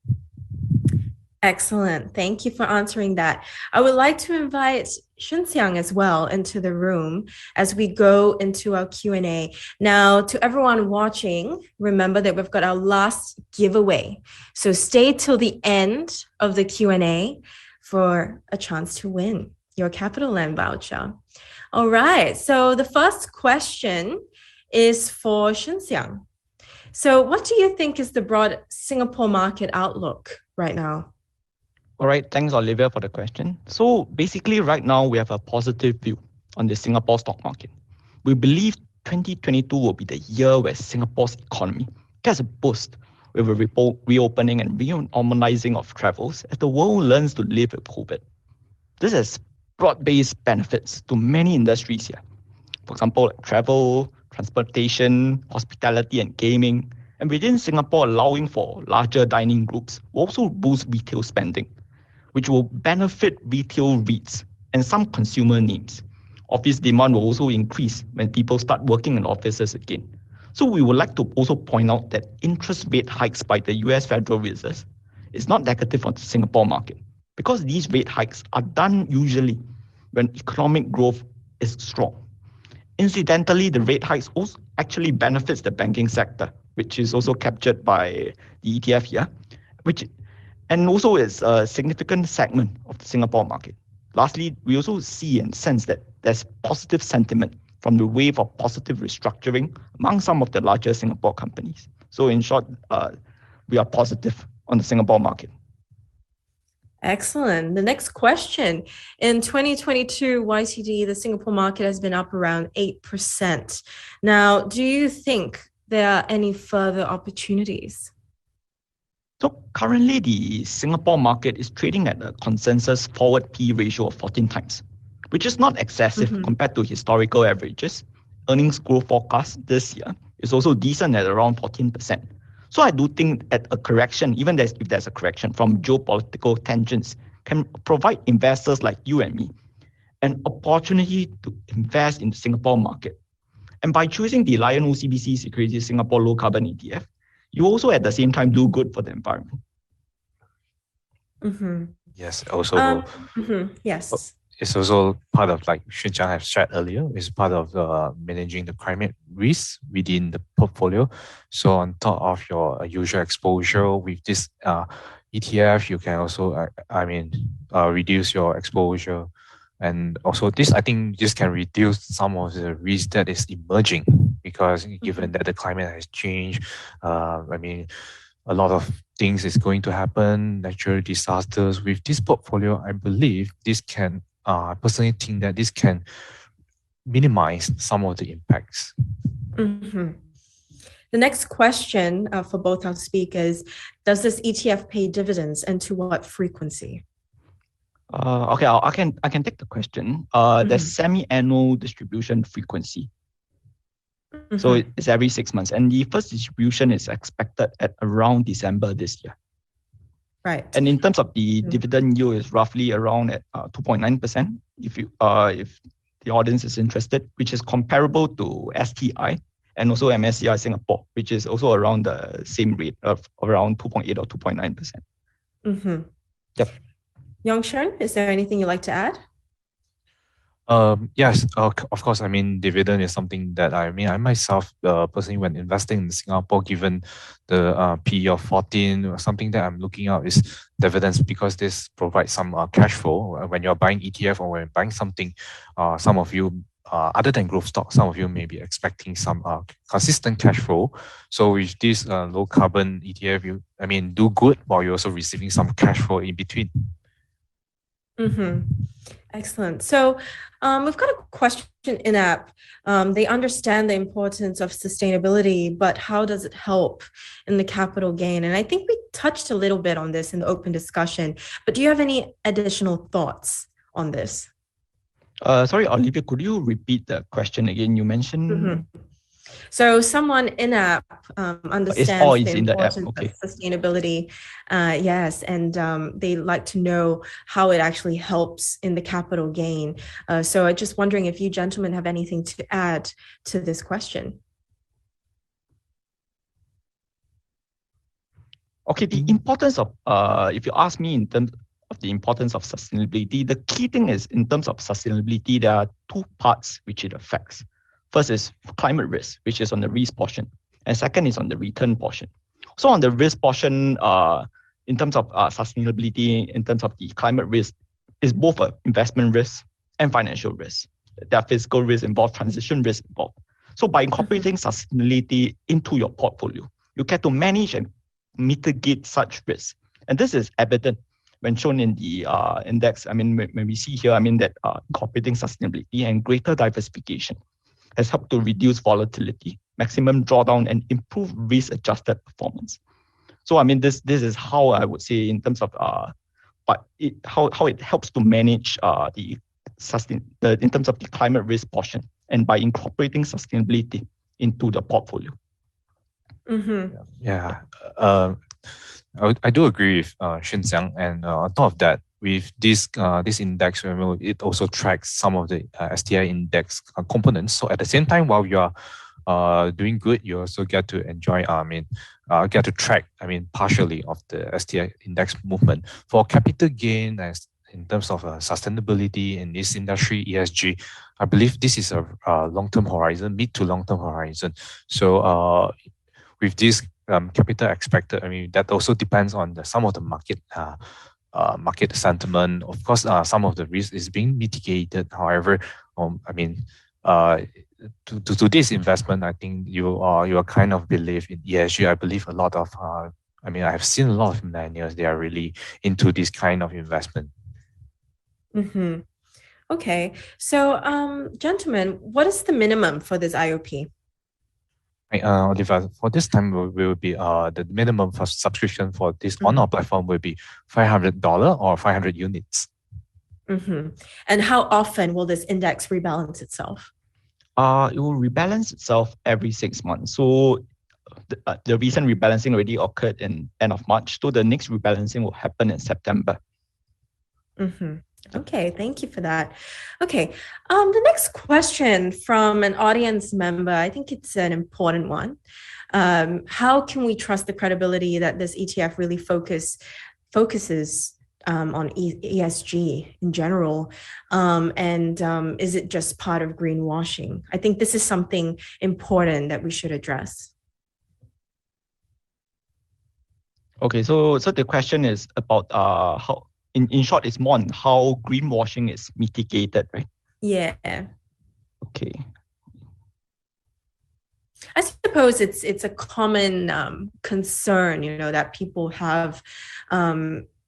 Excellent. Thank you for answering that. I would like to invite Xun Xiang as well into the room as we go into our Q&A. Now, to everyone watching, remember that we've got our last giveaway. So stay till the end of the Q&A for a chance to win your CapitaLand voucher. All right. So the first question is for Xun Xiang. So what do you think is the broad Singapore market outlook right now? All right, thanks Olivia for the question. So basically right now we have a positive view on the Singapore stock market. We believe 2022 will be the year where Singapore's economy gets a boost with a reopening and renormalizing of travels as the world learns to live with COVID. This has broad-based benefits to many industries here. For example, travel, transportation, hospitality and gaming, and within Singapore allowing for larger dining groups will also boost retail spending, which will benefit retail REITs and some consumer names. Office demand will also increase when people start working in offices again. So we would like to also point out that interest rate hikes by the US Federal Reserve is not negative for the Singapore market because these rate hikes are done usually when economic growth is strong. Incidentally, the rate hikes also actually benefits the banking sector, which is also captured by the ETF here, and also is a significant segment of the Singapore market. Lastly, we also see and sense that there's positive sentiment from the wave of positive restructuring among some of the larger Singapore companies. So in short, we are positive on the Singapore market. Excellent. The next question. In 2022 YTD, the Singapore market has been up around 8%. Now, do you think there are any further opportunities? So currently, the Singapore market is trading at a consensus forward P ratio of 14 times, which is not excessive compared to historical averages. Earnings growth forecast this year is also decent at around 14%. So I do think that a correction, even if there's a correction from geopolitical tensions, can provide investors like you and me an opportunity to invest in the Singapore market. And by choosing the Lion OCBC Securities Singapore Low Carbon ETF, you also at the same time do good for the environment. Yes, also. Yes. It's also part of, like Xun Xiang have shared earlier, it's part of managing the climate risk within the portfolio. So on top of your usual exposure with this ETF, you can also, reduce your exposure. And also this, I think this can reduce some of the risk that is emerging because given that the climate has changed, a lot of things is going to happen, natural disasters. With this portfolio, I believe this can, I personally think that this can minimize some of the impacts. The next question for both our speakers, does this ETF pay dividends and to what frequency? Okay, I can take the question. There's semi-annual distribution frequency. So it's every 6 months. And the first distribution is expected at around December this year. Right. And in terms of the dividend yield is roughly around at 2.9% if the audience is interested, which is comparable to STI and also MSCI Singapore, which is also around the same rate of around 2.8 or 2.9%. Yep. Yong Shern, is there anything you'd like to add? Yes, of course. I mean, dividend is something that I myself personally, when investing in Singapore, given the PE of 14, something that I'm looking at is dividends because this provides some cash flow. When you're buying ETF or when you're buying something, some of you other than growth stocks, some of you may be expecting some consistent cash flow. So with this low carbon ETF, you do good while you're also receiving some cash flow in between. Excellent. So we've got a question in app. They understand the importance of sustainability, but how does it help in the capital gain? And I think we touched a little bit on this in the open discussion, but do you have any additional thoughts on this? Sorry, Olivia, could you repeat the question again? You mentioned... So someone in app understands the importance of sustainability, yes, and they like to know how it actually helps in the capital gain. So I'm just wondering if you gentlemen have anything to add to this question. Okay, the importance of, if you ask me in terms of the importance of sustainability, the key thing is in terms of sustainability, there are two parts which it affects. First is climate risk, which is on the risk portion, and second is on the return portion. So on the risk portion, in terms of sustainability, in terms of the climate risk, is both an investment risk and financial risk. There are physical risk involved, transition risk involved. So by incorporating sustainability into your portfolio, you get to manage and mitigate such risks. And this is evident when shown in the index. When we see here, that incorporating sustainability and greater diversification has helped to reduce volatility, maximum drawdown, and improve risk-adjusted performance. So this is how I would say in terms of how it helps to manage in terms of the climate risk portion, and by incorporating sustainability into the portfolio. Yeah, I do agree with Xun Xiang, and on top of that, with this index, it also tracks some of the STI index components. So at the same time, while you are doing good, you also get to enjoy, get to track, partially of the STI index movement. For capital gain, as in terms of sustainability in this industry, ESG, I believe this is a long-term horizon, mid to long-term horizon. So with this capital expected, that also depends on some of the market sentiment. Of course, some of the risk is being mitigated. However, to today's investment, I think you are kind of believe in ESG. I believe a lot of I have seen a lot of millennials, they are really into this kind of investment. Okay, so gentlemen, what is the minimum for this IOP? Olivia, for this time will be the minimum for subscription for this on our platform will be $500 or 500 units. And how often will this index rebalance itself? It will rebalance itself every 6 months. So the recent rebalancing already occurred in end of March. So the next rebalancing will happen in September. Okay, thank you for that. Okay, the next question from an audience member, I think it's an important one. How can we trust the credibility that this ETF really focuses on ESG in general? And is it just part of greenwashing? I think this is something important that we should address. Okay, so the question is about how, in short, it's more on how greenwashing is mitigated, right? Yeah. Okay. I suppose it's a common concern, that people have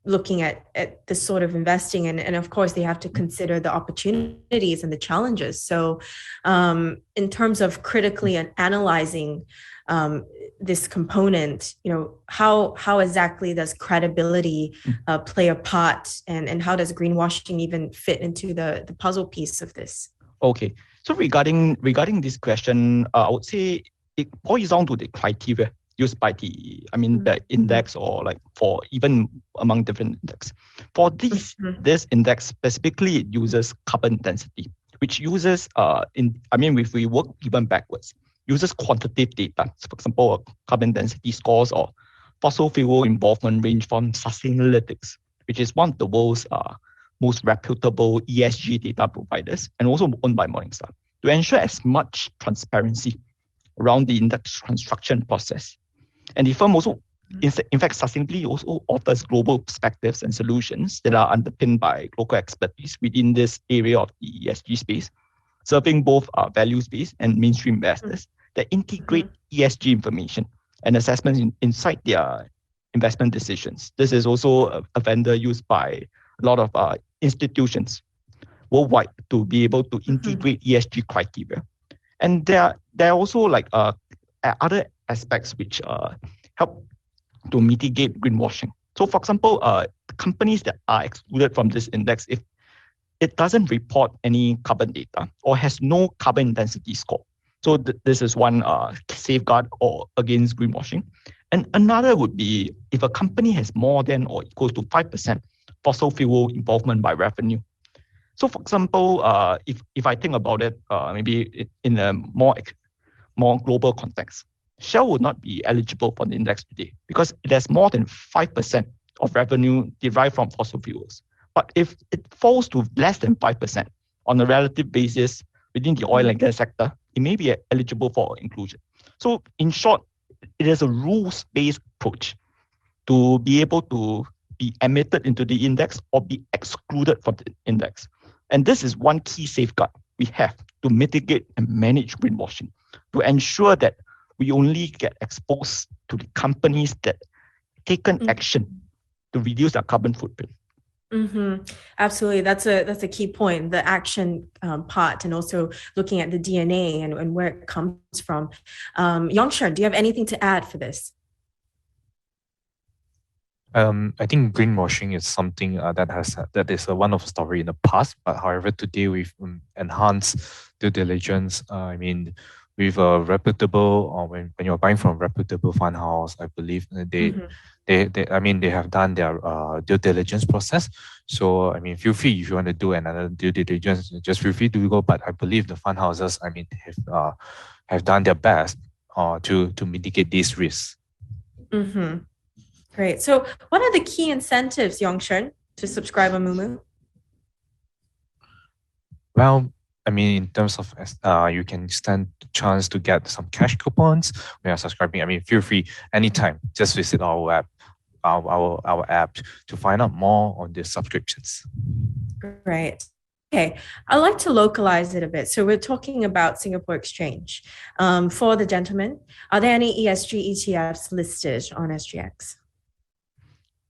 looking at this sort of investing, and of course they have to consider the opportunities and the challenges. So in terms of critically and analyzing this component, how exactly does credibility play a part, and how does greenwashing even fit into the puzzle piece of this? Okay, so regarding this question, I would say it boils down to the criteria used by the index, or like for even among different index. For this index specifically, it uses carbon intensity, which uses if we work even backwards, uses quantitative data. So for example, carbon density scores or fossil fuel involvement range from Sustainalytics, which is one of the world's most reputable ESG data providers, and also owned by Morningstar, to ensure as much transparency around the index construction process. And the firm also, in fact, succinctly also offers global perspectives and solutions that are underpinned by local expertise within this area of the ESG space, serving both values-based and mainstream investors that integrate ESG information and assessments inside their investment decisions. This is also a vendor used by a lot of institutions worldwide to be able to integrate ESG criteria. And there are also other aspects which help to mitigate greenwashing. So for example, companies that are excluded from this index, if it doesn't report any carbon data or has no carbon intensity score. So this is one safeguard or against greenwashing. And another would be if a company has more than or equal to 5% fossil fuel involvement by revenue. So for example, if I think about it, maybe in a more global context, Shell would not be eligible for the index today because it has more than 5% of revenue derived from fossil fuels. But if it falls to less than 5% on a relative basis within the oil and gas sector, it may be eligible for inclusion. So in short, it is a rules-based approach to be able to be admitted into the index or be excluded from the index. And this is one key safeguard we have to mitigate and manage greenwashing, to ensure that we only get exposed to the companies that taken action to reduce their carbon footprint. Absolutely. That's a key point, the action part, and also looking at the DNA and where it comes from. Yong Shern, do you have anything to add for this? I think greenwashing is something that is a one-off story in the past. But however, today we've enhanced due diligence. With a reputable, or when you're buying from a reputable fund house, I believe they have done their due diligence process. So feel free if you want to do another due diligence, just feel free to go. But I believe the fund houses, have done their best to mitigate these risks. Great. So what are the key incentives, Yong Shern, to subscribe on Moomoo? Well, in terms of you can stand the chance to get some cash coupons when you're subscribing. Feel free anytime. Just visit our web, our app to find out more on the subscriptions. Great. Okay, I'd like to localize it a bit. So we're talking about Singapore Exchange. For the gentleman, are there any ESG ETFs listed on SGX?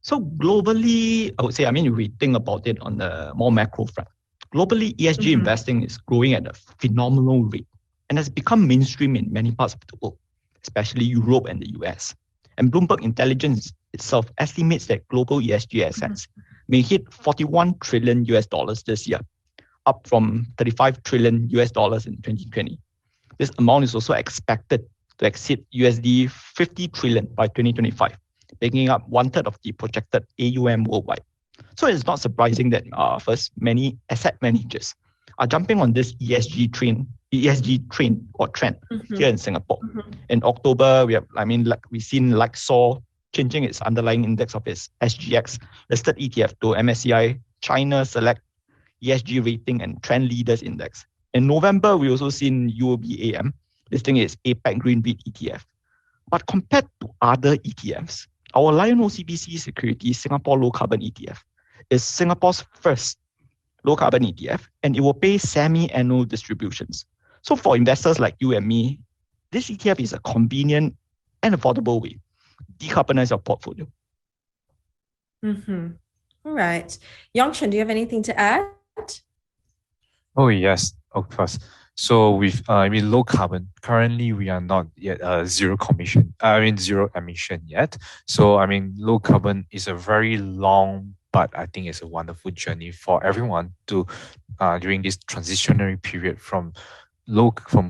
So globally, I would say, if we think about it on the more macro front, globally, ESG investing is growing at a phenomenal rate and has become mainstream in many parts of the world, especially Europe and the US. And Bloomberg Intelligence itself estimates that global ESG assets may hit $41 trillion this year, up from $35 trillion in 2020. This amount is also expected to exceed USD 50 trillion by 2025, making up 1/3 of the projected AUM worldwide. So it's not surprising that first, many asset managers are jumping on this ESG trend here in Singapore. In October, we've seen Lexor changing its underlying index of its SGX listed ETF to MSCI China Select ESG Rating and Trend Leaders Index. In November, we also seen UOB AM listing its APAC Green REIT ETF. But compared to other ETFs, our Lion OCBC Securities Singapore Low Carbon ETF is Singapore's first low carbon ETF, and it will pay semi-annual distributions. So for investors like you and me, this ETF is a convenient and affordable way to decarbonize your portfolio. All right. Yong Shern, do you have anything to add? Oh, yes, of course. So with low carbon, currently we are not yet zero emission yet. So low carbon is a very long, but I think it's a wonderful journey for everyone to during this transitionary period from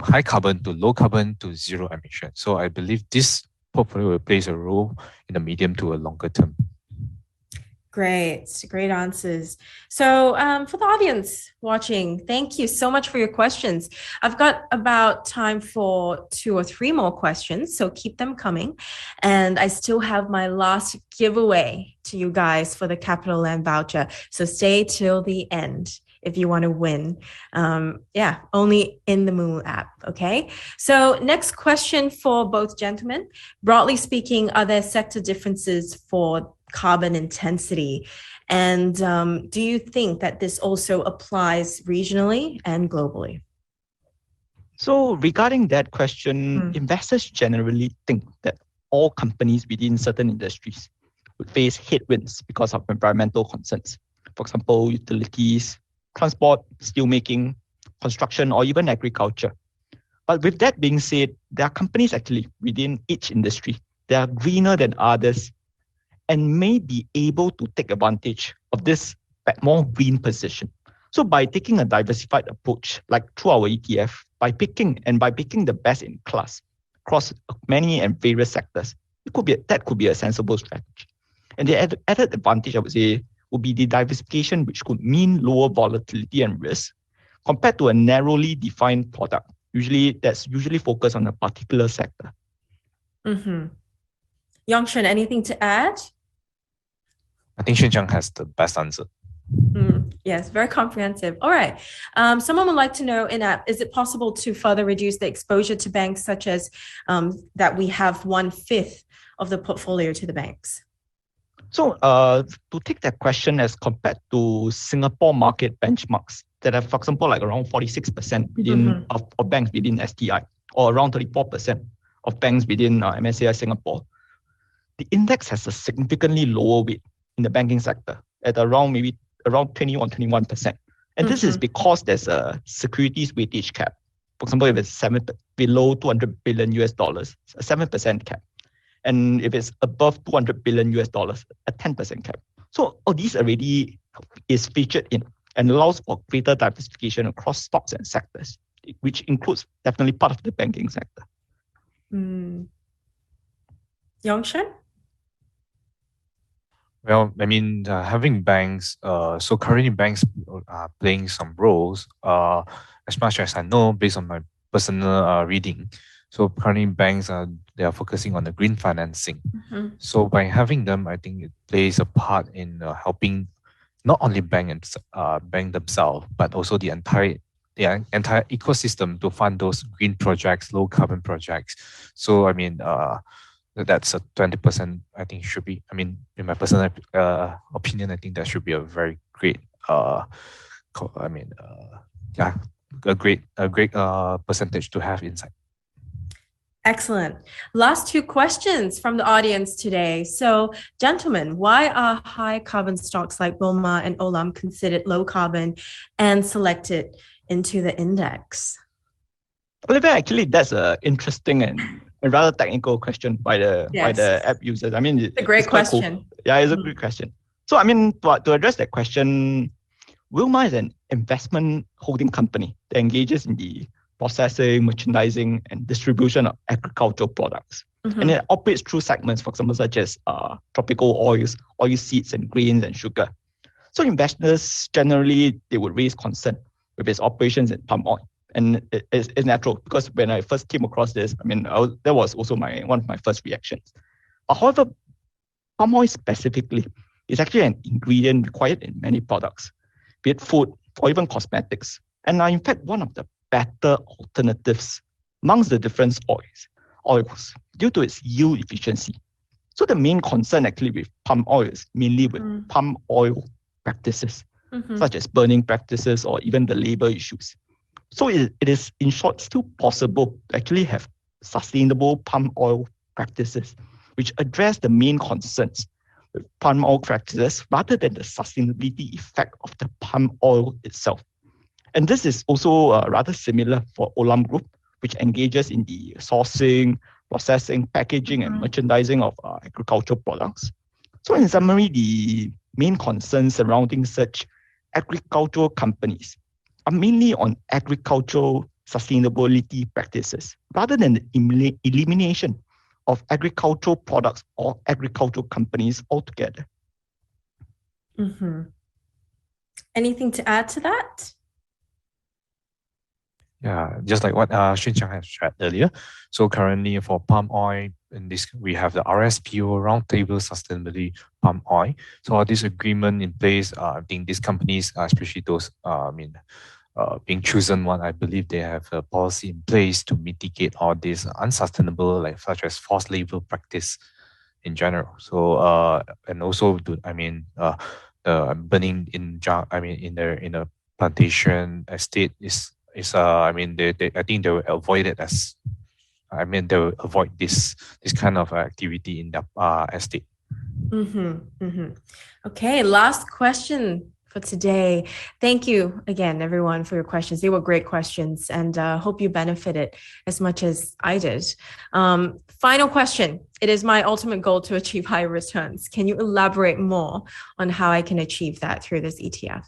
high carbon to low carbon to zero emission. So I believe this portfolio plays a role in the medium to a longer term. Great answers. So for the audience watching, thank you so much for your questions. I've got about time for 2 or 3 more questions, so keep them coming. And I still have my last giveaway to you guys for the Capital Land voucher. So stay till the end if you want to win. Only in the Moomoo app, okay? So next question for both gentlemen. Broadly speaking, are there sector differences for carbon intensity? And do you think that this also applies regionally and globally? So regarding that question, investors generally think that all companies within certain industries would face headwinds because of environmental concerns. For example, utilities, transport, steelmaking, construction, or even agriculture. But with that being said, there are companies actually within each industry that are greener than others and may be able to take advantage of this more green position. So by taking a diversified approach, like through our ETF, by picking the best in class across many and various sectors, that could be a sensible strategy. And the added advantage, I would say, would be the diversification, which could mean lower volatility and risk compared to a narrowly defined product. That's usually focused on a particular sector. Yong Shern, anything to add? I think Xun Xiang has the best answer. Yes, very comprehensive. All right. Someone would like to know, is it possible to further reduce the exposure to banks such as that we have 1/5 of the portfolio to the banks? So to take that question as compared to Singapore market benchmarks that have, for example, like around 46% of banks within STI or around 34% of banks within MSCI Singapore, the index has a significantly lower weight in the banking sector at around 20 or 21%. And this is because there's a securities weightage cap. For example, if it's below $200 billion, a 7% cap. And if it's above $200 billion, a 10% cap. So all these already is featured in and allows for greater diversification across stocks and sectors, which includes definitely part of the banking sector. Yong Shern? Well, I mean, having banks, so currently banks are playing some roles, as much as I know, based on my personal reading. So currently banks they are focusing on the green financing. So by having them, I think it plays a part in helping not only bank themselves, but also the entire ecosystem to fund those green projects, low carbon projects. So I mean, that's a 20%. I think should be. I mean, in my personal opinion, I think that should be a very great. A great percentage to have inside. Excellent. Last two questions from the audience today. So, gentlemen, why are high carbon stocks like Wilmar and Olam considered low carbon and selected into the index? Olivia, actually, that's an interesting and rather technical question by the app users. I mean, it's a great question. Cool. Yeah, it's a great question. So, I mean, to address that question, Wilmar is an investment holding company that engages in the processing, merchandising, and distribution of agricultural products. And it operates through segments, for example, such as tropical oils, oil seeds, and grains and sugar. So investors generally, they would raise concern with its operations in palm oil. And it's natural because when I first came across this, I mean, that was also one of my first reactions. However, palm oil specifically is actually an ingredient required in many products, be it food or even cosmetics, and are in fact one of the better alternatives amongst the different oils due to its yield efficiency. So the main concern actually with palm oil is mainly with palm oil practices, such as burning practices or even the labor issues. So it is, in short, still possible to actually have sustainable palm oil practices, which address the main concerns with palm oil practices rather than the sustainability effect of the palm oil itself. And this is also rather similar for Olam Group, which engages in the sourcing, processing, packaging, and merchandising of agricultural products. So in summary, the main concerns surrounding such agricultural companies are mainly on agricultural sustainability practices rather than the elimination of agricultural products or agricultural companies altogether. Anything to add to that? Yeah, just like what Xun Xiang has shared earlier. So currently for palm oil, in this we have the RSPO Roundtable Sustainability Palm Oil. So all this agreement in place, I think these companies, especially those, being chosen one, I believe they have a policy in place to mitigate all this unsustainable, like such as forced labor practice in general. So and also burning in a plantation estate is is I mean they I think they will avoid it as they will avoid this kind of activity in the estate. Okay, last question for today. Thank you again, everyone, for your questions. They were great questions, and hope you benefited as much as I did. Final question. It is my ultimate goal to achieve higher returns. Can you elaborate more on how I can achieve that through this ETF?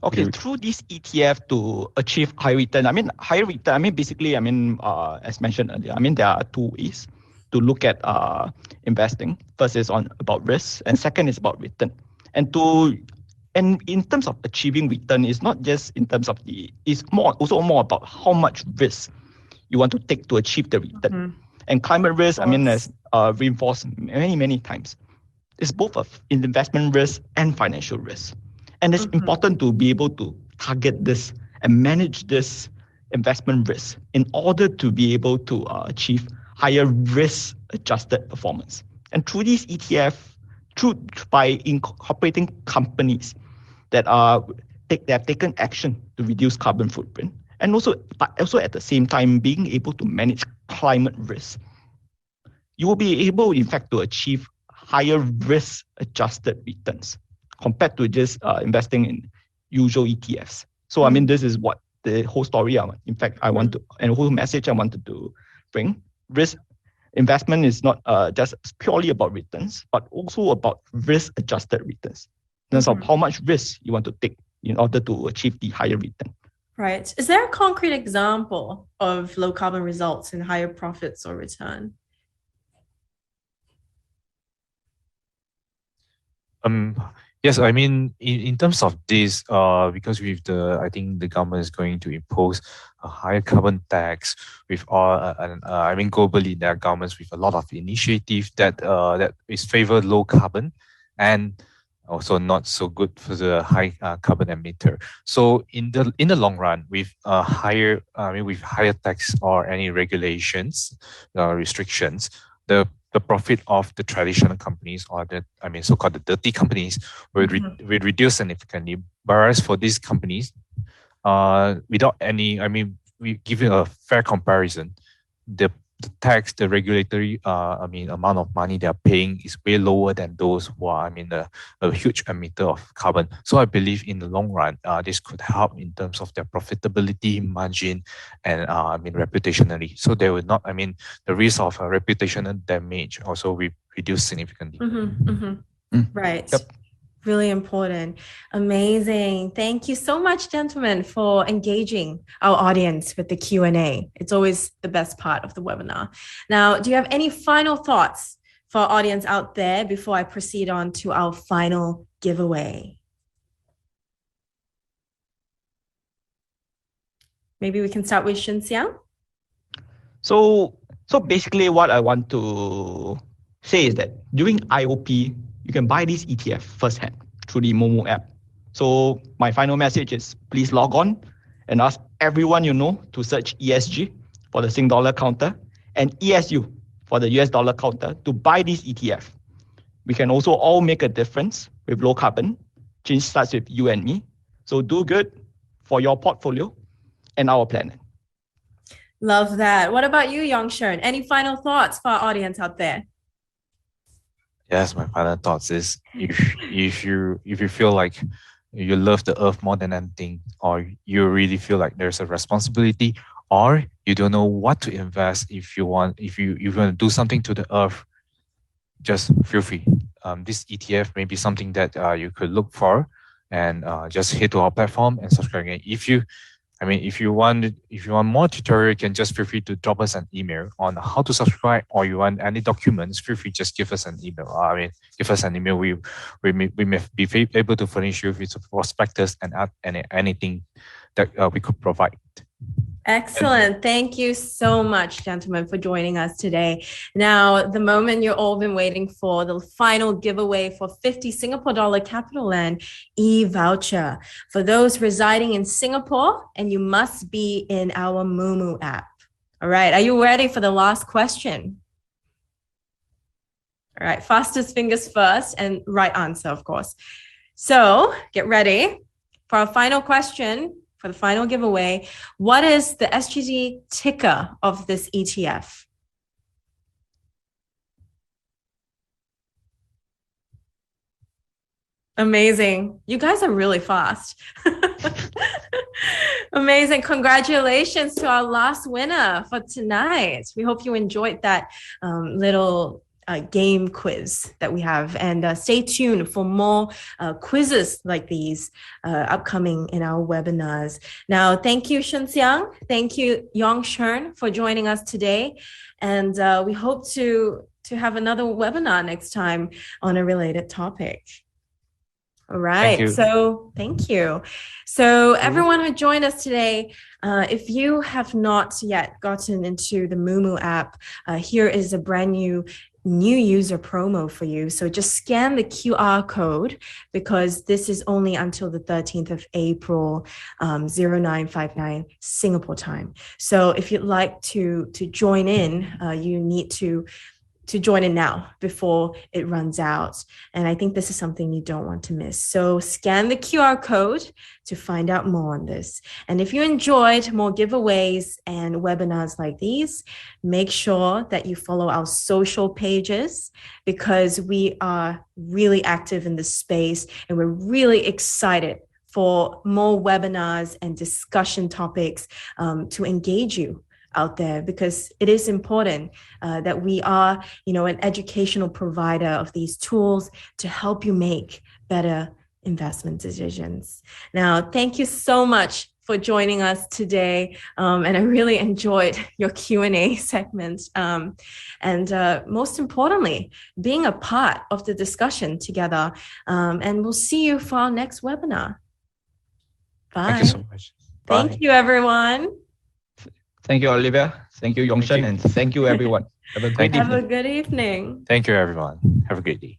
Okay, through this ETF to achieve high return, basically, as mentioned earlier, there are two ways to look at investing. First is about risk, and second is about return. And in terms of achieving return, it's not just in terms of it's also more about how much risk you want to take to achieve the return. And climate risk, as reinforced many times, it's both in investment risk and financial risk. And it's important to be able to target this and manage this investment risk in order to be able to achieve higher risk-adjusted performance. And through these ETF, by incorporating companies that have taken action to reduce carbon footprint, and also at the same time being able to manage climate risk, you will be able, in fact, to achieve higher risk-adjusted returns compared to just investing in usual ETFs. So, this is what the whole story, and the whole message I wanted to bring. Risk investment is not just purely about returns, but also about risk-adjusted returns. In terms of how much risk you want to take in order to achieve the higher return. Right. Is there a concrete example of low carbon results in higher profits or return? Yes, in terms of this, because with I think the government is going to impose a higher carbon tax with all, globally there are governments with a lot of initiatives that is favor low carbon and also not so good for the high carbon emitter. So in the long run, with higher tax or any regulations, restrictions, the profit of the traditional companies or so-called the dirty companies will reduce significantly. Whereas for these companies, without any, we give you a fair comparison, the tax, the regulatory, amount of money they are paying is way lower than those who are, a huge emitter of carbon. So I believe in the long run, this could help in terms of their profitability, margin, and reputationally. So they will not, the risk of reputational damage also will reduce significantly. Right. Yep. Really important. Amazing. Thank you so much, gentlemen, for engaging our audience with the Q&A. It's always the best part of the webinar. Now, do you have any final thoughts for our audience out there before I proceed on to our final giveaway? Maybe we can start with Xun Xiang. So basically what I want to say is that during IOP, you can buy this ETF firsthand through the Moomoo app. So my final message is please log on and ask everyone you know to search ESG for the Sing dollar counter and ESU for the US dollar counter to buy this ETF. We can also all make a difference with low carbon. Change starts with you and me. So do good for your portfolio and our planet. Love that. What about you, Yong Shern? Any final thoughts for our audience out there? Yes, my final thoughts is if you feel like you love the earth more than anything, or you really feel like there's a responsibility, or you don't know what to invest, if you want to do something to the earth, just feel free. This ETF may be something that you could look for, and just head to our platform and subscribe. If you want more tutorial, you can just feel free to drop us an email on how to subscribe, or you want any documents, feel free just give us an email. Give us an email. We may be able to furnish you with prospectus and anything that we could provide. Excellent. Thank you so much, gentlemen, for joining us today. Now, the moment you've all been waiting for, the final giveaway for 50 Singapore dollar CapitaLand e-voucher for those residing in Singapore, and you must be in our Moomoo app. All right. Are you ready for the last question? All right. Fastest fingers first and right answer, of course. So get ready for our final question, for the final giveaway. What is the SGG ticker of this ETF? Amazing. You guys are really fast. Amazing. Congratulations to our last winner for tonight. We hope you enjoyed that little game quiz that we have, and stay tuned for more quizzes like these upcoming in our webinars. Now, thank you, Xun Xiang. Thank you, Yong Shern, for joining us today. And we hope to have another webinar next time on a related topic. All right. So thank you. So everyone who joined us today, if you have not yet gotten into the Moomoo app, here is a brand new user promo for you. So just scan the QR code, because this is only until the 13th of April, 0959 Singapore time. So if you'd like to join in, you need to join in now before it runs out. And I think this is something you don't want to miss. So scan the QR code to find out more on this. And if you enjoyed more giveaways and webinars like these, make sure that you follow our social pages, because we are really active in this space and we're really excited for more webinars and discussion topics to engage you out there, because it is important that we are, an educational provider of these tools to help you make better investment decisions. Now, thank you so much for joining us today, and I really enjoyed your Q&A segment, and most importantly, being a part of the discussion together. And we'll see you for our next webinar. Bye. Thank you so much. Bye. Thank you, everyone. Thank you, Olivia. Thank you, Yong Shern, and thank you, everyone. Have a great evening. Have a good evening. Thank you, everyone. Have a great day.